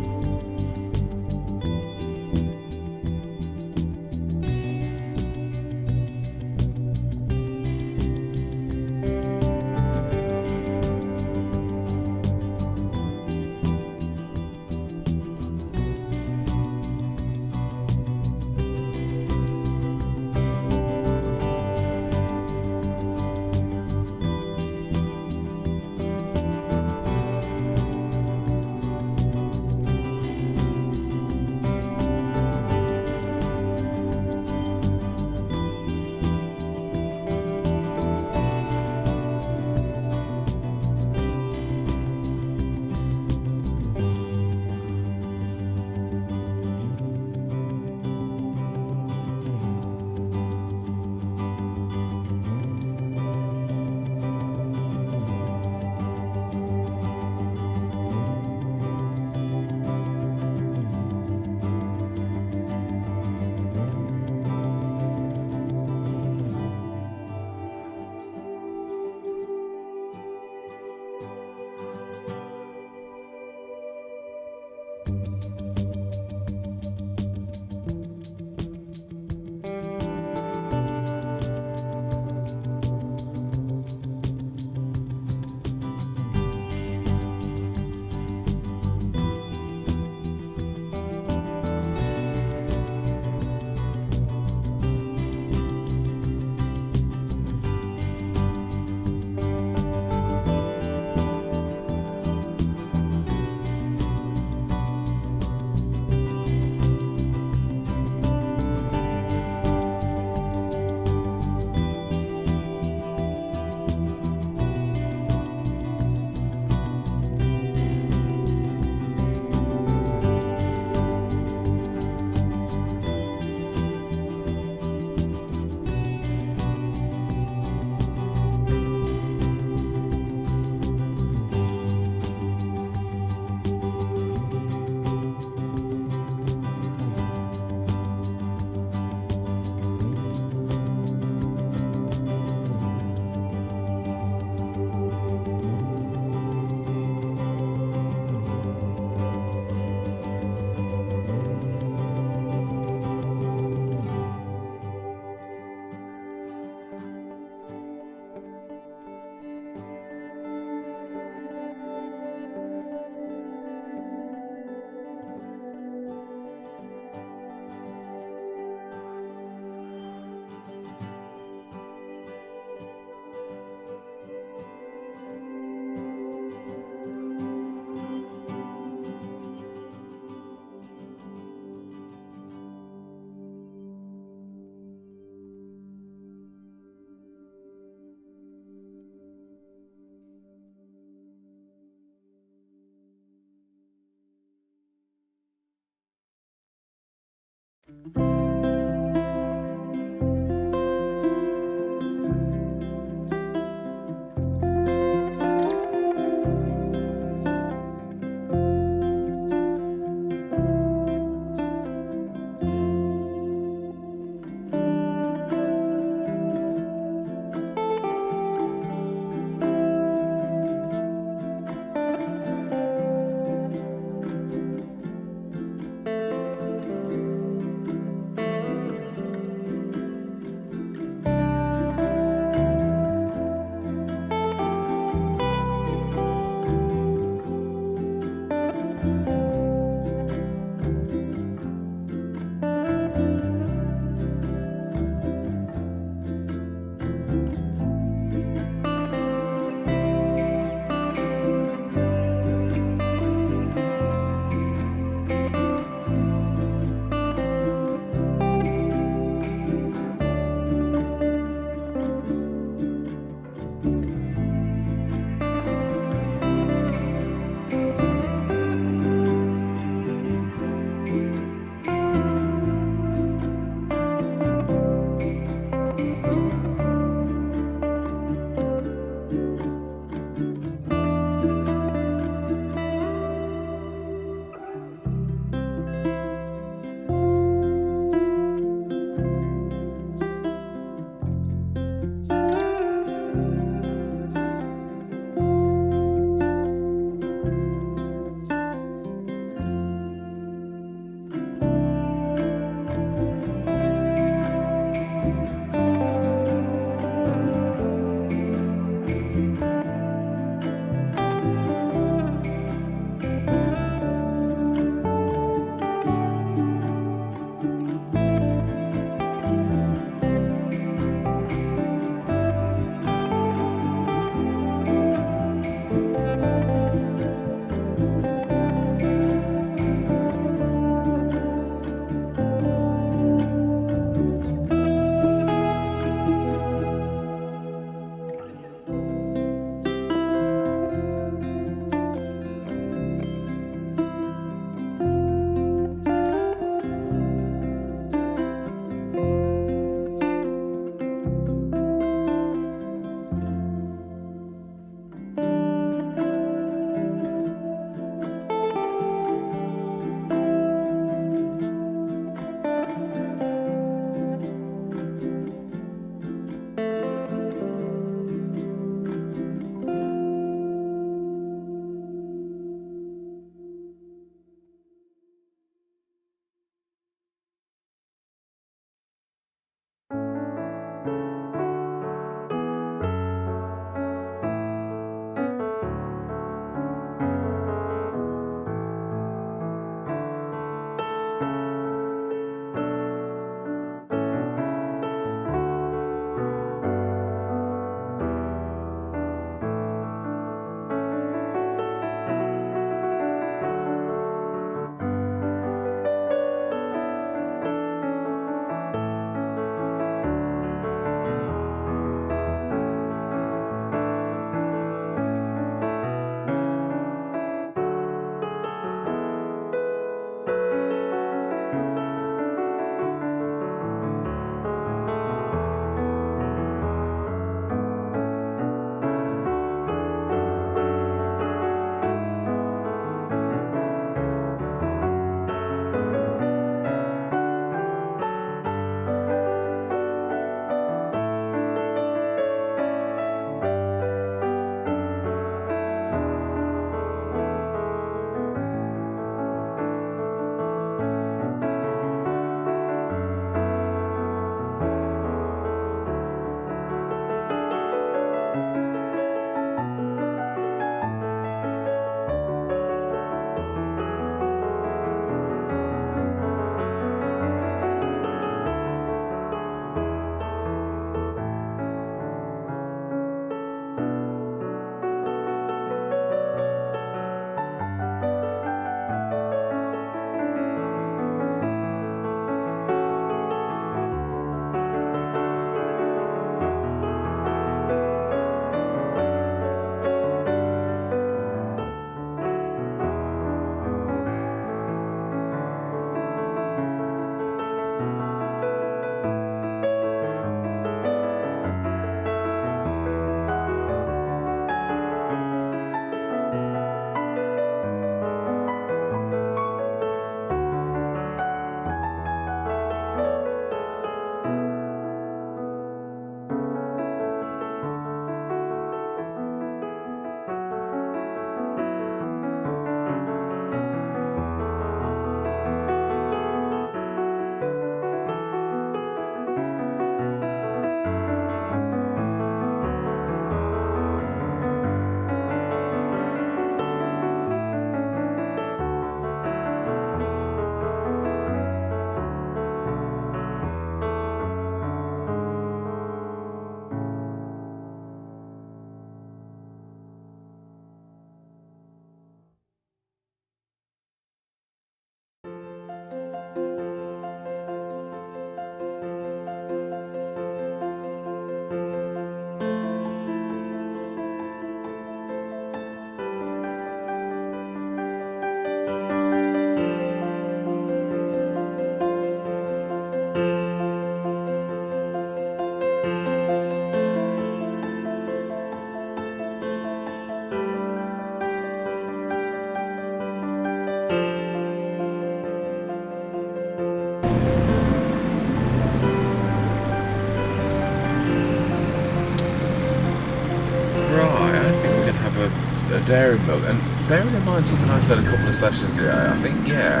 mind something I said a couple of sessions ago. I think, yeah,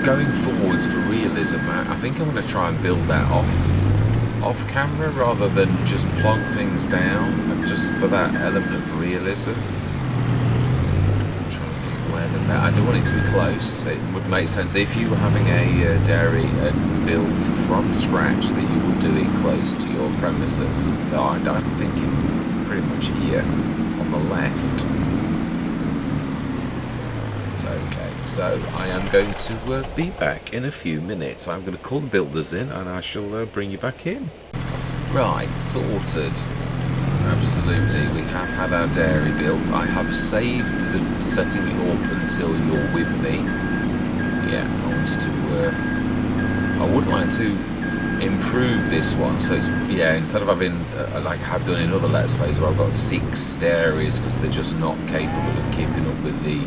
going forwards for realism, I think I'm going to try and build that off camera rather than just plonk things down, and just for that element of realism. I'm trying to think where I don't want it to be close. It would make sense if you were having a dairy built from scratch that you would do it close to your premises. So I'm thinking pretty much here on the left. Okay, so I am going to be back in a few minutes. I'm going to call the builders in and I shall bring you back in. Right, sorted. Absolutely, we have had our dairy built. I have saved the setting it up until you're with me. Yeah, I would like to improve this one, so it's, yeah, instead of having like I have done in other Let's Plays where I've got 6 dairies because they're just not capable of keeping up with the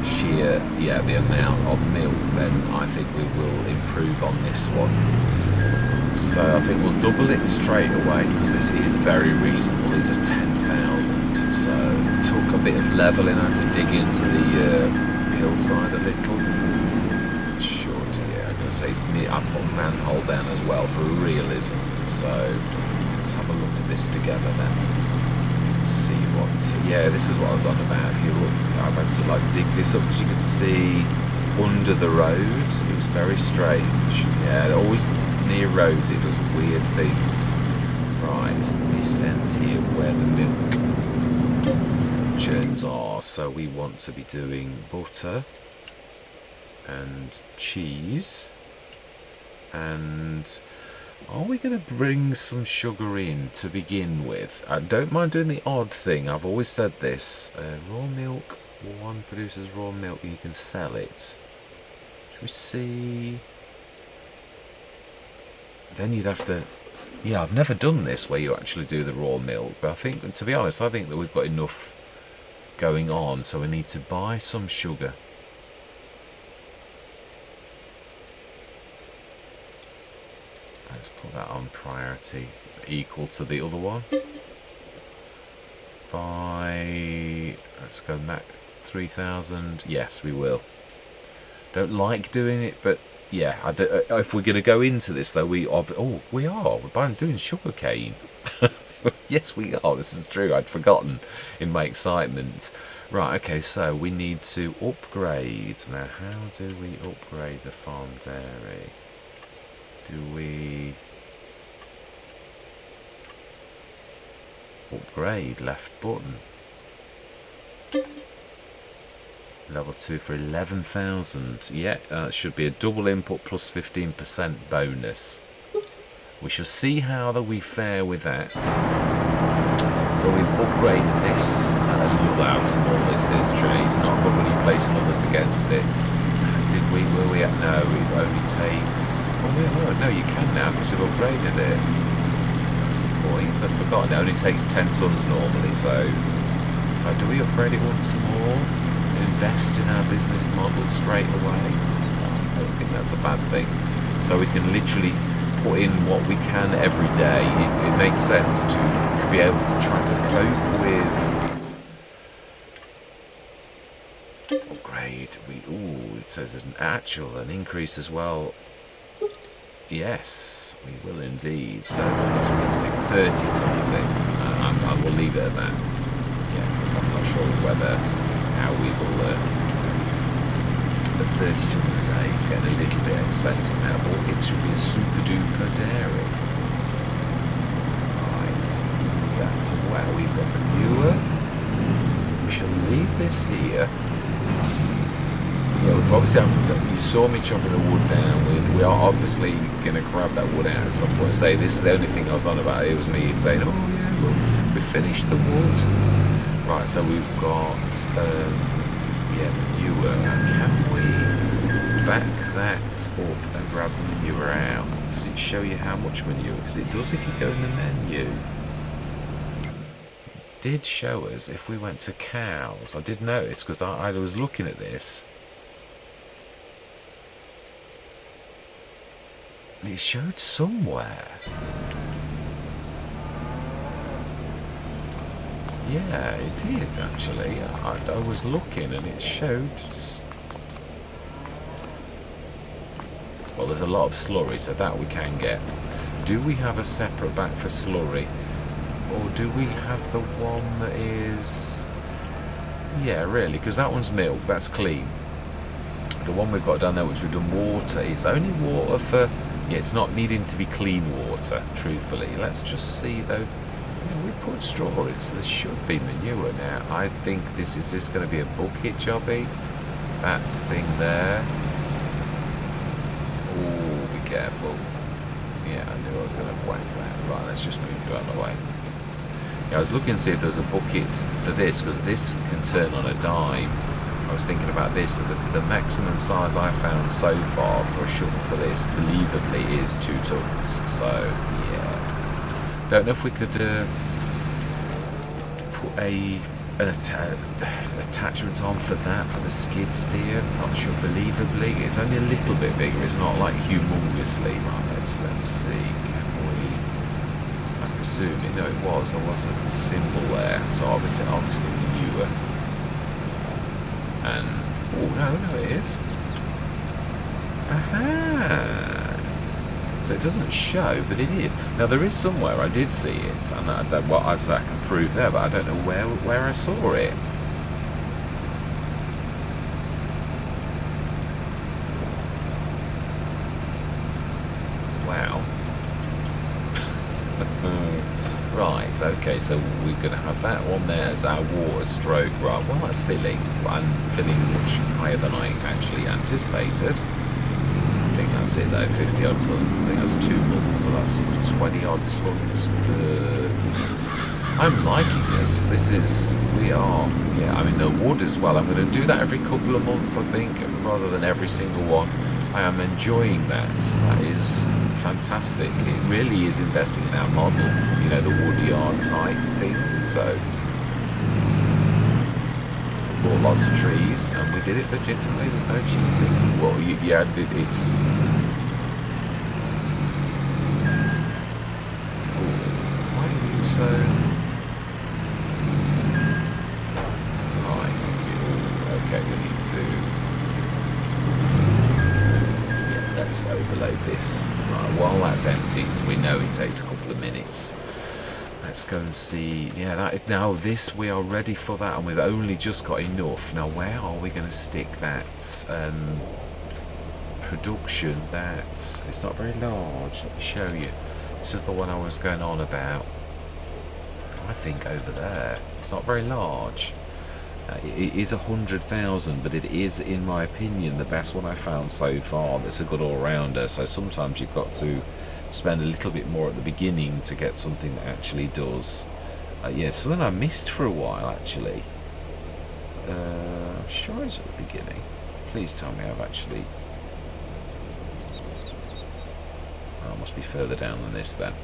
sheer, the amount of milk, then I think we will improve on this one. So I think we'll double it straight away because this is very reasonable. These are 10,000, so it took a bit of levelling. I had to dig into the hillside a little. Sure, yeah, I'm going to say I put a manhole down as well for realism. So let's have a look at this together then. See what, yeah, this is what I was on about. If you look, I've had to like dig this up because you can see under the road. It was very strange. Yeah, always near roads it does weird things. Right, it's this end here where the milk churns are. So we want to be doing butter and cheese, and are we going to bring some sugar in to begin with? I don't mind doing the odd thing. I've always said this. Raw milk, one produces raw milk and you can sell it. Should we see? Then you'd have to... Yeah, I've never done this where you actually do the raw milk. But I think, to be honest, I think that we've got enough going on. So we need to buy some sugar. Let's put that on priority equal to the other one. Let's go back 3,000. Yes, we will. Don't like doing it, but yeah. If we're going to go into this, though, we're doing sugar cane. Yes, we are. This is true. I'd forgotten in my excitement. Right. Okay. So we need to upgrade. Now, how do we upgrade the farm dairy? Do we upgrade left button? Level 2 for 11,000. Yeah, that should be a double input plus 15% bonus. We shall see how we fare with that. So we've upgraded this. I love how small this is. Truly, it's not good when you place numbers against it. Where we at? No, it only takes... Oh, no, you can now because we've upgraded it. That's the point. I'd forgotten. It only takes 10 tons normally, so... do we upgrade it once more? Invest in our business model straight away? I don't think that's a bad thing. So we can literally put in what we can every day. It makes sense to be able to try to cope with... Upgrade. It says an increase as well. Yes, we will indeed. So we're going to stick 30 tons in. I will leave it at that. Yeah, I'm not sure how we will. But 30 tons a day is getting a little bit expensive now. But it should be a super duper dairy. Right, that's where we've got manure. We shall leave this here. Yeah, we've obviously you saw me chopping the wood down. We are obviously going to grab that wood out at some point. Say this is the only thing I was on about. It was me saying, "Oh yeah, well, we finished the wood." Right, so we've got manure. Can we back that up and grab the manure out? Does it show you how much manure? Because it does if you go in the menu. It did show us if we went to cows. I did notice because I was looking at this. It showed somewhere. Yeah, it did actually. I was looking and it showed. Well, there's a lot of slurry, so that we can get. Do we have a separate back for slurry? Or do we have the one that is... Yeah, really, because that one's milk, that's clean. The one we've got down there, which we've done water, is only water for... Yeah, it's not needing to be clean water, truthfully. Let's just see, though. Yeah, we put straw in, so there should be manure now. I think this is going to be a bucket jobby. That thing there. Oh, be careful. Yeah, I knew I was going to whack that. Right, let's just move you out of the way. Yeah, I was looking to see if there was a bucket for this, because this can turn on a dime. I was thinking about this, but the maximum size I found so far for a shovel for this, believably, is 2 tons. So, yeah. Don't know if we could put an attachment on for that, for the skid steer. Not sure, believably. It's only a little bit bigger. It's not like humongously. Right, let's see. Can we... I presume, no, it was. There was a symbol there. So obviously manure. And, oh no, it is. Aha! So it doesn't show, but it is. Now there is somewhere I did see it, and as that can prove there, but I don't know where I saw it. Wow. Right, okay, so we're going to have that one there as our water stroke. Right, well, that's filling, and filling much higher than I actually anticipated. I think that's it, though, 50 odd tons. I think that's 2 months, so that's 20 odd tons per... I'm liking this. This is... We are... Yeah, I mean, the wood as well. I'm going to do that every couple of months, I think, rather than every single one. I am enjoying that. That is fantastic. It really is investing in our model, you know, the woodyard type thing. So, bought lots of trees, and we did it legitimately. There's no cheating. Well, yeah, it's. Why are you so? Right. Okay, we need to. Let's overload this. Right, while that's empty, we know it takes a couple of minutes. Let's go and see. Yeah, now this, we are ready for that, and we've only just got enough. Now, where are we going to stick that production? That it's not very large. Let me show you. This is the one I was going on about. I think over there. It's not very large. It is 100,000, but it is, in my opinion, the best one I found so far. That's a good all-rounder. So sometimes you've got to spend a little bit more at the beginning to get something that actually does. Yeah, something I missed for a while, actually. I'm sure it's at the beginning. Please tell me I've actually... Oh, it must be further down than this, then.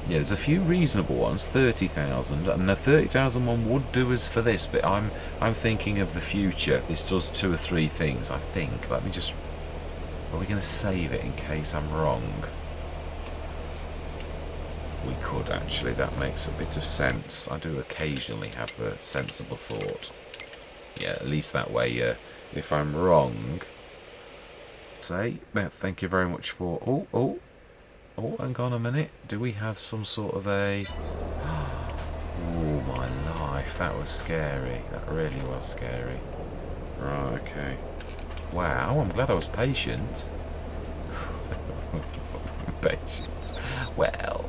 Yeah, there's a few reasonable ones, 30,000, and the 30,000 one would do us for this, but I'm thinking of the future. This does 2 or 3 things, I think. Let me just... Are we going to save it in case I'm wrong? We could, actually. That makes a bit of sense. I do occasionally have a sensible thought. Yeah, at least that way, if I'm wrong... Say, thank you very much for... Oh, hang on a minute. Do we have some sort of a... Oh, my life. That was scary. That really was scary. Right, okay. Wow, I'm glad I was patient. Patience. Well.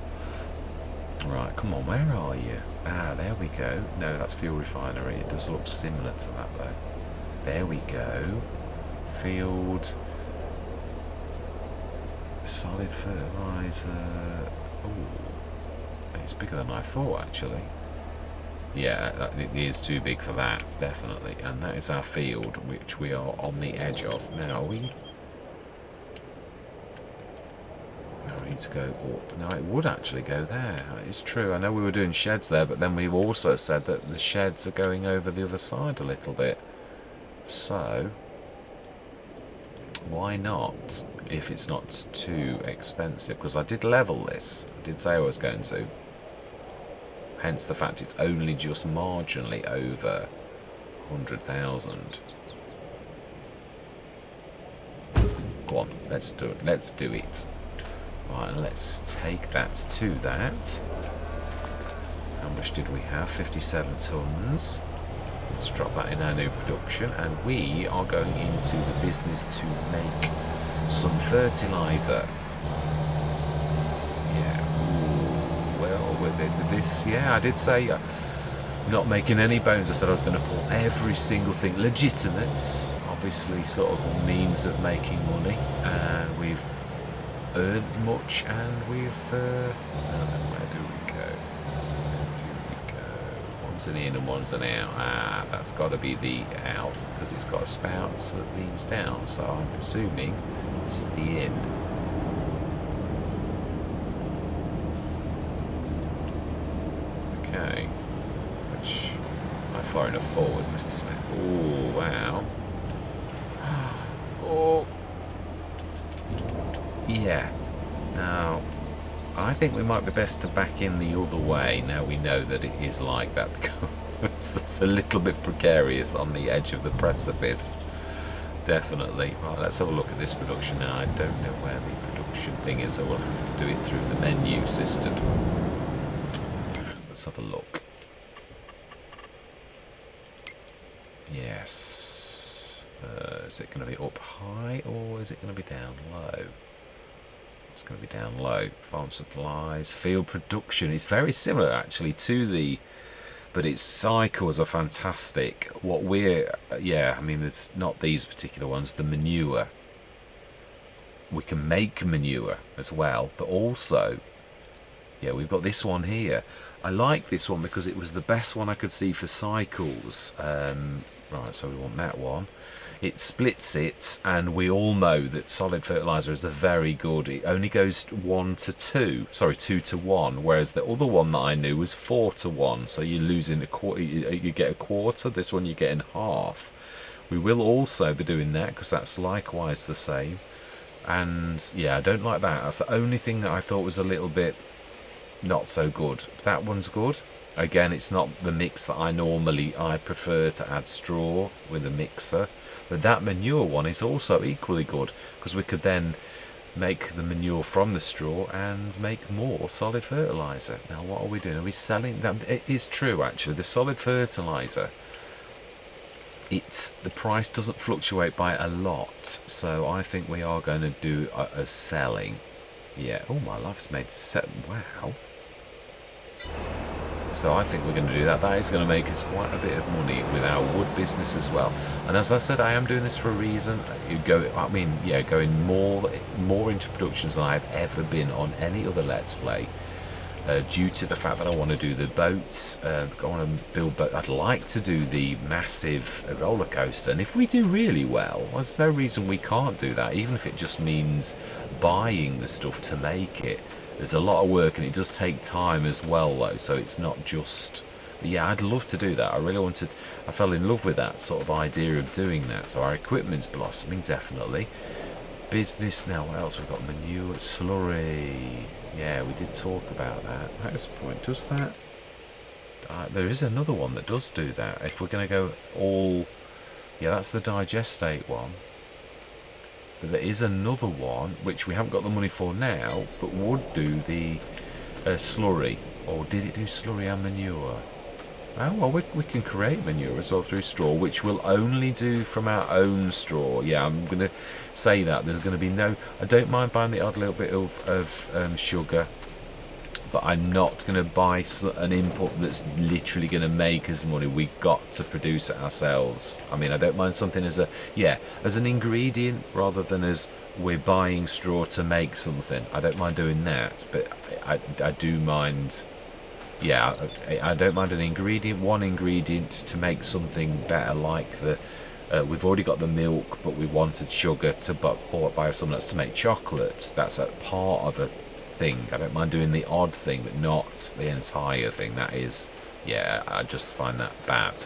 Right, come on, where are you? Ah, there we go. No, that's fuel refinery. It does look similar to that, though. There we go. Field... Solid fertilizer. Oh, it's bigger than I thought, actually. Yeah, it is too big for that, definitely. And that is our field, which we are on the edge of. Now, we need to go up. Now, it would actually go there. It's true. I know we were doing sheds there, but then we've also said that the sheds are going over the other side a little bit. So, why not? If it's not too expensive, because I did level this. I did say I was going to. hence the fact it's only just marginally over 100,000. Go on, let's do it. Let's do it. Right, and let's take that to that. How much did we have? 57 tons. Let's drop that in our new production, and we are going into the business to make some fertilizer. Yeah. Ooh, well, with this, yeah, I did say not making any bones. I said I was going to pull every single thing legitimate, obviously sort of means of making money, and we've earned much, and we've where do we go? One's an in and one's an out. Ah, that's got to be the out, because it's got a spout that leads down, so I'm presuming this is the in. Okay, which not far enough forward, Mr. Smith. Oh, wow. Oh, yeah. Now, I think we might be best to back in the other way. Now we know that it is like that, because it's a little bit precarious on the edge of the precipice. Definitely. Right, let's have a look at this production now. I don't know where the production thing is, so we'll have to do it through the menu system. Let's have a look. Yes. Is it going to be up high, or is it going to be down low? It's going to be down low. Farm supplies, field production. It's very similar actually to the, but its cycles are fantastic. What we're, yeah, I mean, it's not these particular ones. The manure. We can make manure as well, but also, yeah, we've got this one here. I like this one because it was the best one I could see for cycles. Right, so we want that one. It splits it, and we all know that solid fertilizer is a very good. It only goes 1 to 2, sorry, 2 to 1, whereas the other one that I knew was 4 to 1. So you're losing a quarter. You get a quarter. This one you're getting half. We will also be doing that because that's likewise the same. And yeah, I don't like that. That's the only thing that I thought was a little bit not so good. That one's good. Again, it's not the mix that I prefer to add straw with a mixer. But that manure one is also equally good, because we could then make the manure from the straw and make more solid fertilizer. Now, what are we doing? Are we selling that? It is true, actually. The solid fertilizer, the price doesn't fluctuate by a lot, so I think we are going to do a selling. Yeah. Oh, my life's made set. Wow. So I think we're going to do that. That is going to make us quite a bit of money with our wood business as well. And as I said, I am doing this for a reason. Going more into productions than I've ever been on any other Let's Play, due to the fact that I want to do the boats. I want to build boats. I'd like to do the massive roller coaster, and if we do really well, there's no reason we can't do that, even if it just means buying the stuff to make it. There's a lot of work, and it does take time as well, though, so it's not just... But yeah, I'd love to do that. I really wanted... I fell in love with that sort of idea of doing that. So our equipment's blossoming, definitely. Business, now what else? We've got manure, slurry. Yeah, we did talk about that. That's the point. Does that... there is another one that does do that. If we're going to go all... Yeah, that's the digestate one. But there is another one which we haven't got the money for now, but would do the slurry. Or did it do slurry and manure? Oh, well, we can create manure as well through straw, which we'll only do from our own straw. Yeah, I'm going to say that. There's going to be no... I don't mind buying the odd little bit of sugar, but I'm not going to buy an input that's literally going to make us money. We've got to produce it ourselves. I mean, I don't mind something as an ingredient rather than as we're buying straw to make something. I don't mind doing that, but I do mind... Yeah, I don't mind one ingredient to make something better, like the... we've already got the milk, but we wanted sugar to buy something else to make chocolate. That's a part of a thing. I don't mind doing the odd thing, but not the entire thing. That is, yeah, I just find that bad.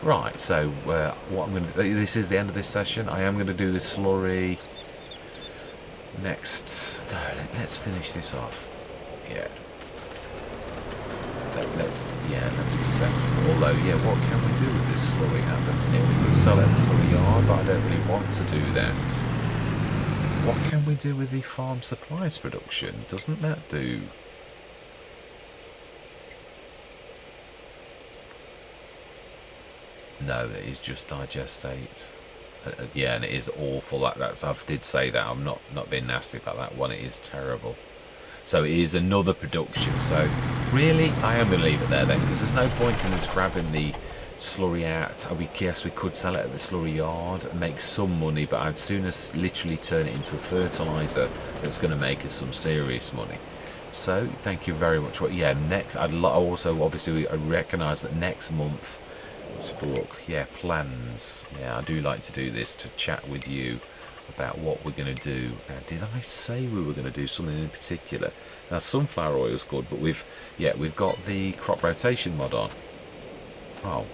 Right, so what I'm going to do, this is the end of this session. I am going to do the slurry next. No, let's finish this off. Yeah, there we let's be sensible. Although, yeah, what can we do with this slurry at the minute? We could sell it at the slurry yard, but I don't really want to do that. What can we do with the farm supplies production? Doesn't that do... No, it is just digestate. Yeah, and it is awful. That's I did say that. I'm not being nasty about that one. It is terrible. So it is another production. So really, I am going to leave it there then, because there's no point in us grabbing the slurry out. Yes, we could sell it at the slurry yard and make some money, but I'd sooner literally turn it into a fertilizer that's going to make us some serious money. So thank you very much. Yeah, next, I'd also obviously I recognise that next month. Let's have a look. Yeah, plans. Yeah, I do like to do this to chat with you about what we're going to do. Now, did I say we were going to do something in particular? Now, sunflower oil is good, but we've got the crop rotation mod on. Oh,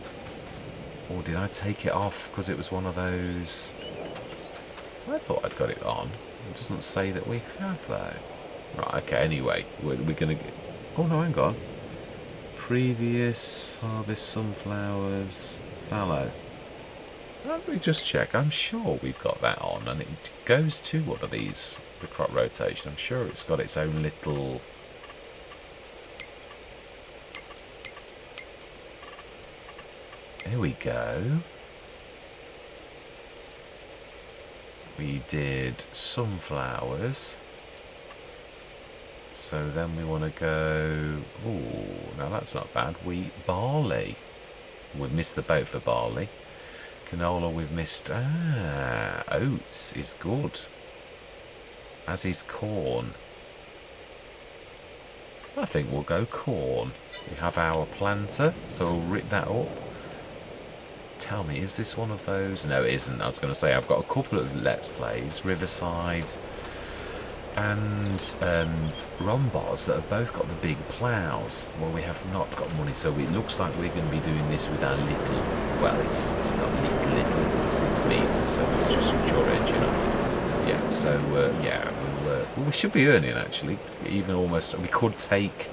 or did I take it off because it was one of those? I thought I'd got it on. It doesn't say that we have though. Right. Okay. Anyway, we're going to. Oh no, hang on. Previous harvest sunflowers fallow. Let me just check. I'm sure we've got that on, and it goes to one of these, the crop rotation. I'm sure it's got its own little... Here we go. We did sunflowers. So then we want to go... Ooh, now that's not bad. Wheat, barley. We've missed the boat for barley. Canola we've missed. Oats is good. As is corn. I think we'll go corn. We have our planter, so we'll rip that up. Tell me, is this one of those? No, it isn't. I was going to say, I've got a couple of Let's Plays, Riverside and Rombars, that have both got the big ploughs. Well, we have not got money, so it looks like we're going to be doing this with our little, well, it's not little, it's at 6 metres, so let's just shut your engine off. Yeah, so, yeah, we should be earning, actually, even almost, we could take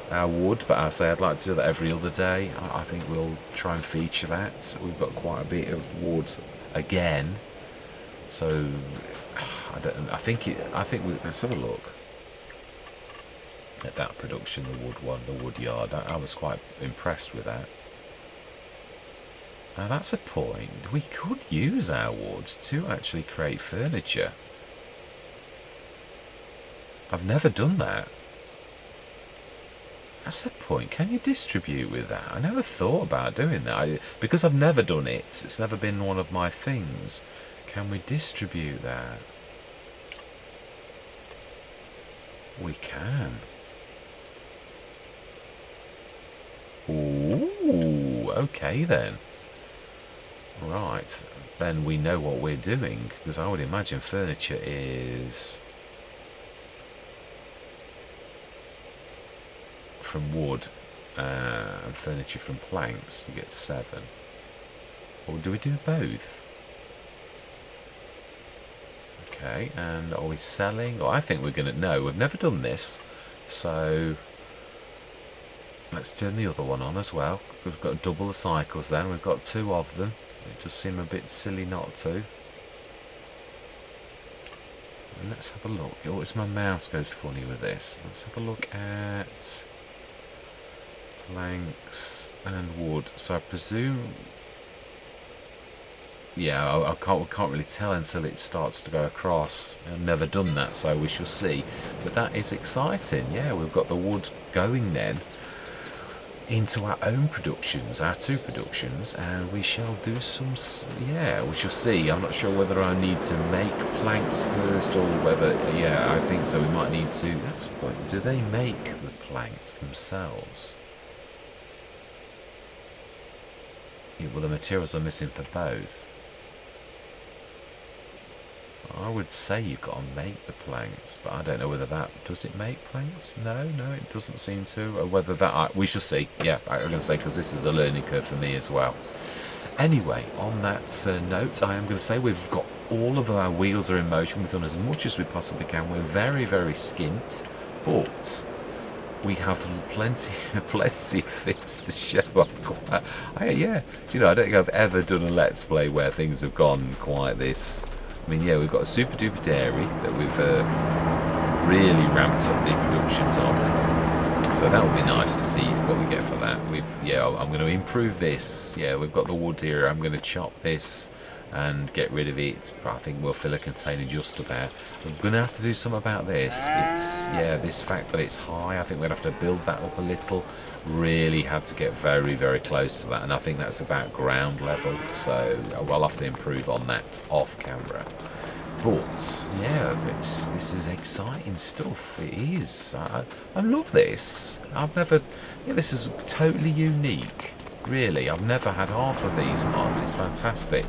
our wood, but I say I'd like to do that every other day. I think we'll try and feature that. We've got quite a bit of wood again, so... I think let's have a look at that production, the wood one, the wood yard. I was quite impressed with that. Now that's a point. We could use our wood to actually create furniture. I've never done that. That's a point. Can you distribute with that? I never thought about doing that. Because I've never done it. It's never been one of my things. Can we distribute that? We can. Ooh, okay then. Right, then we know what we're doing, because I would imagine furniture is from wood and furniture from planks. You get 7. Or do we do both? Okay, and are we selling? Oh, I think we're going to... No, we've never done this. So let's turn the other one on as well. We've got double the cycles then. We've got 2 of them. It does seem a bit silly not to. And let's have a look. Oh, it's my mouse goes funny with this. Let's have a look at planks and wood. So I presume... Yeah, I can't really tell until it starts to go across. I've never done that, so we shall see. But that is exciting. Yeah, we've got the wood going then into our own productions, our 2 productions, and we shall do some... Yeah, we shall see. I'm not sure whether I need to make planks first or whether... Yeah, I think so. We might need to... That's the point. Do they make the planks themselves? Yeah, well, the materials are missing for both. I would say you've got to make the planks, but I don't know whether that... Does it make planks? No, it doesn't seem to. Or whether that... we shall see. Yeah, I'm going to say, because this is a learning curve for me as well. Anyway, on that note, I am going to say we've got all of our wheels are in motion. We've done as much as we possibly can. We're very, very skint, but we have plenty of things to show off. Yeah, do you know, I don't think I've ever done a Let's Play where things have gone quite this. I mean, yeah, we've got a super duper dairy that we've really ramped up the productions on. So that would be nice to see what we get for that. I'm going to improve this. Yeah, we've got the wood here. I'm going to chop this and get rid of it. I think we'll fill a container just about. I'm going to have to do something about this. This fact that it's high, I think we're going to have to build that up a little. Really had to get very, very close to that, and I think that's about ground level, so I'll have to improve on that off camera. But yeah, this is exciting stuff. It is. I love this. This is totally unique. Really, I've never had half of these mods. It's fantastic.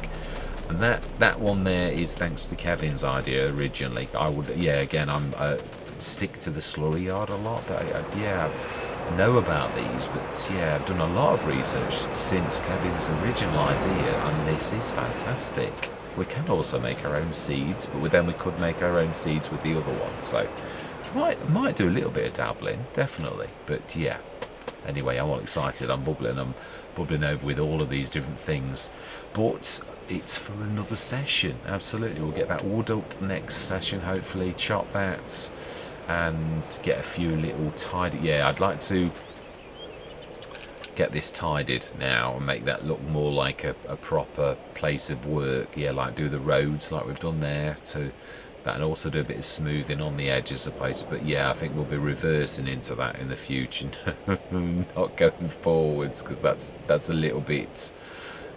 And that one there is thanks to Kevin's idea originally. I'm stick to the slurry yard a lot, but I know about these, but yeah, I've done a lot of research since Kevin's original idea, and this is fantastic. We can also make our own seeds, but then we could make our own seeds with the other one, so might do a little bit of dabbling, definitely. But yeah, anyway, I'm all excited. I'm bubbling over with all of these different things, but it's for another session. Absolutely, we'll get that wood up next session, hopefully chop that and get a few little tidy. Yeah, I'd like to get this tidied now and make that look more like a proper place of work. Yeah, like do the roads like we've done there to that, and also do a bit of smoothing on the edges of the place. But yeah, I think we'll be reversing into that in the future, not going forwards, because that's a little bit.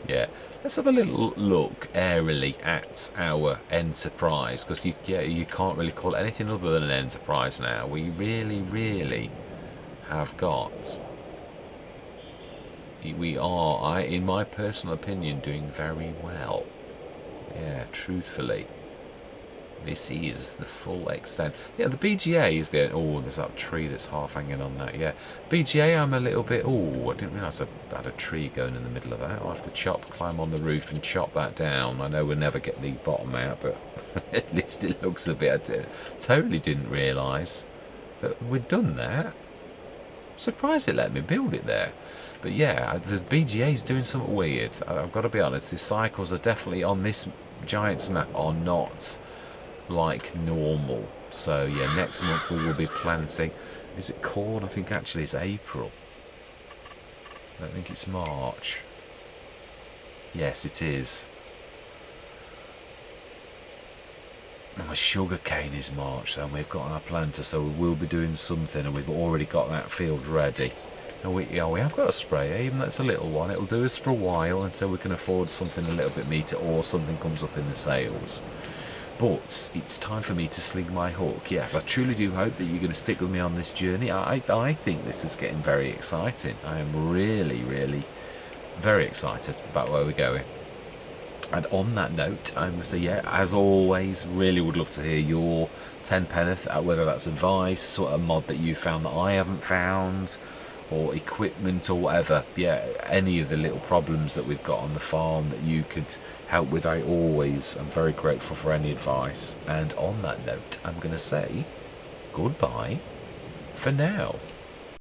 Yeah, let's have a little look airily at our enterprise, because you can't really call it anything other than an enterprise now. We really have got. We are, in my personal opinion, doing very well. Yeah, truthfully. This is the full extent. Yeah, the BGA is there. Oh, there's that tree that's half hanging on that. Yeah, BGA, I'm a little bit. Oh, I didn't realise I had a tree going in the middle of that. I'll have to climb on the roof and chop that down. I know we'll never get the bottom out, but at least it looks a bit. I totally didn't realise that we'd done that. I'm surprised it let me build it there. But yeah, the BGA's doing something weird. I've got to be honest, the cycles are definitely on this Giants map are not like normal. So yeah, next month we will be planting. Is it corn? I think actually it's April. I don't think it's March. Yes, it is. My sugar cane is March, and we've got our planter, so we will be doing something, and we've already got that field ready. We have got a sprayer, even that's a little one. It'll do us for a while until we can afford something a little bit meaty, or something comes up in the sales. But it's time for me to sling my hook. Yes, I truly do hope that you're going to stick with me on this journey. I think this is getting very exciting. I am really very excited about where we're going. And on that note, I'm going to say, yeah, as always, really would love to hear your 10 penneth, whether that's advice, or a mod that you found that I haven't found, or equipment or whatever. Yeah, any of the little problems that we've got on the farm that you could help with. I'm very grateful for any advice. And on that note, I'm going to say goodbye for now.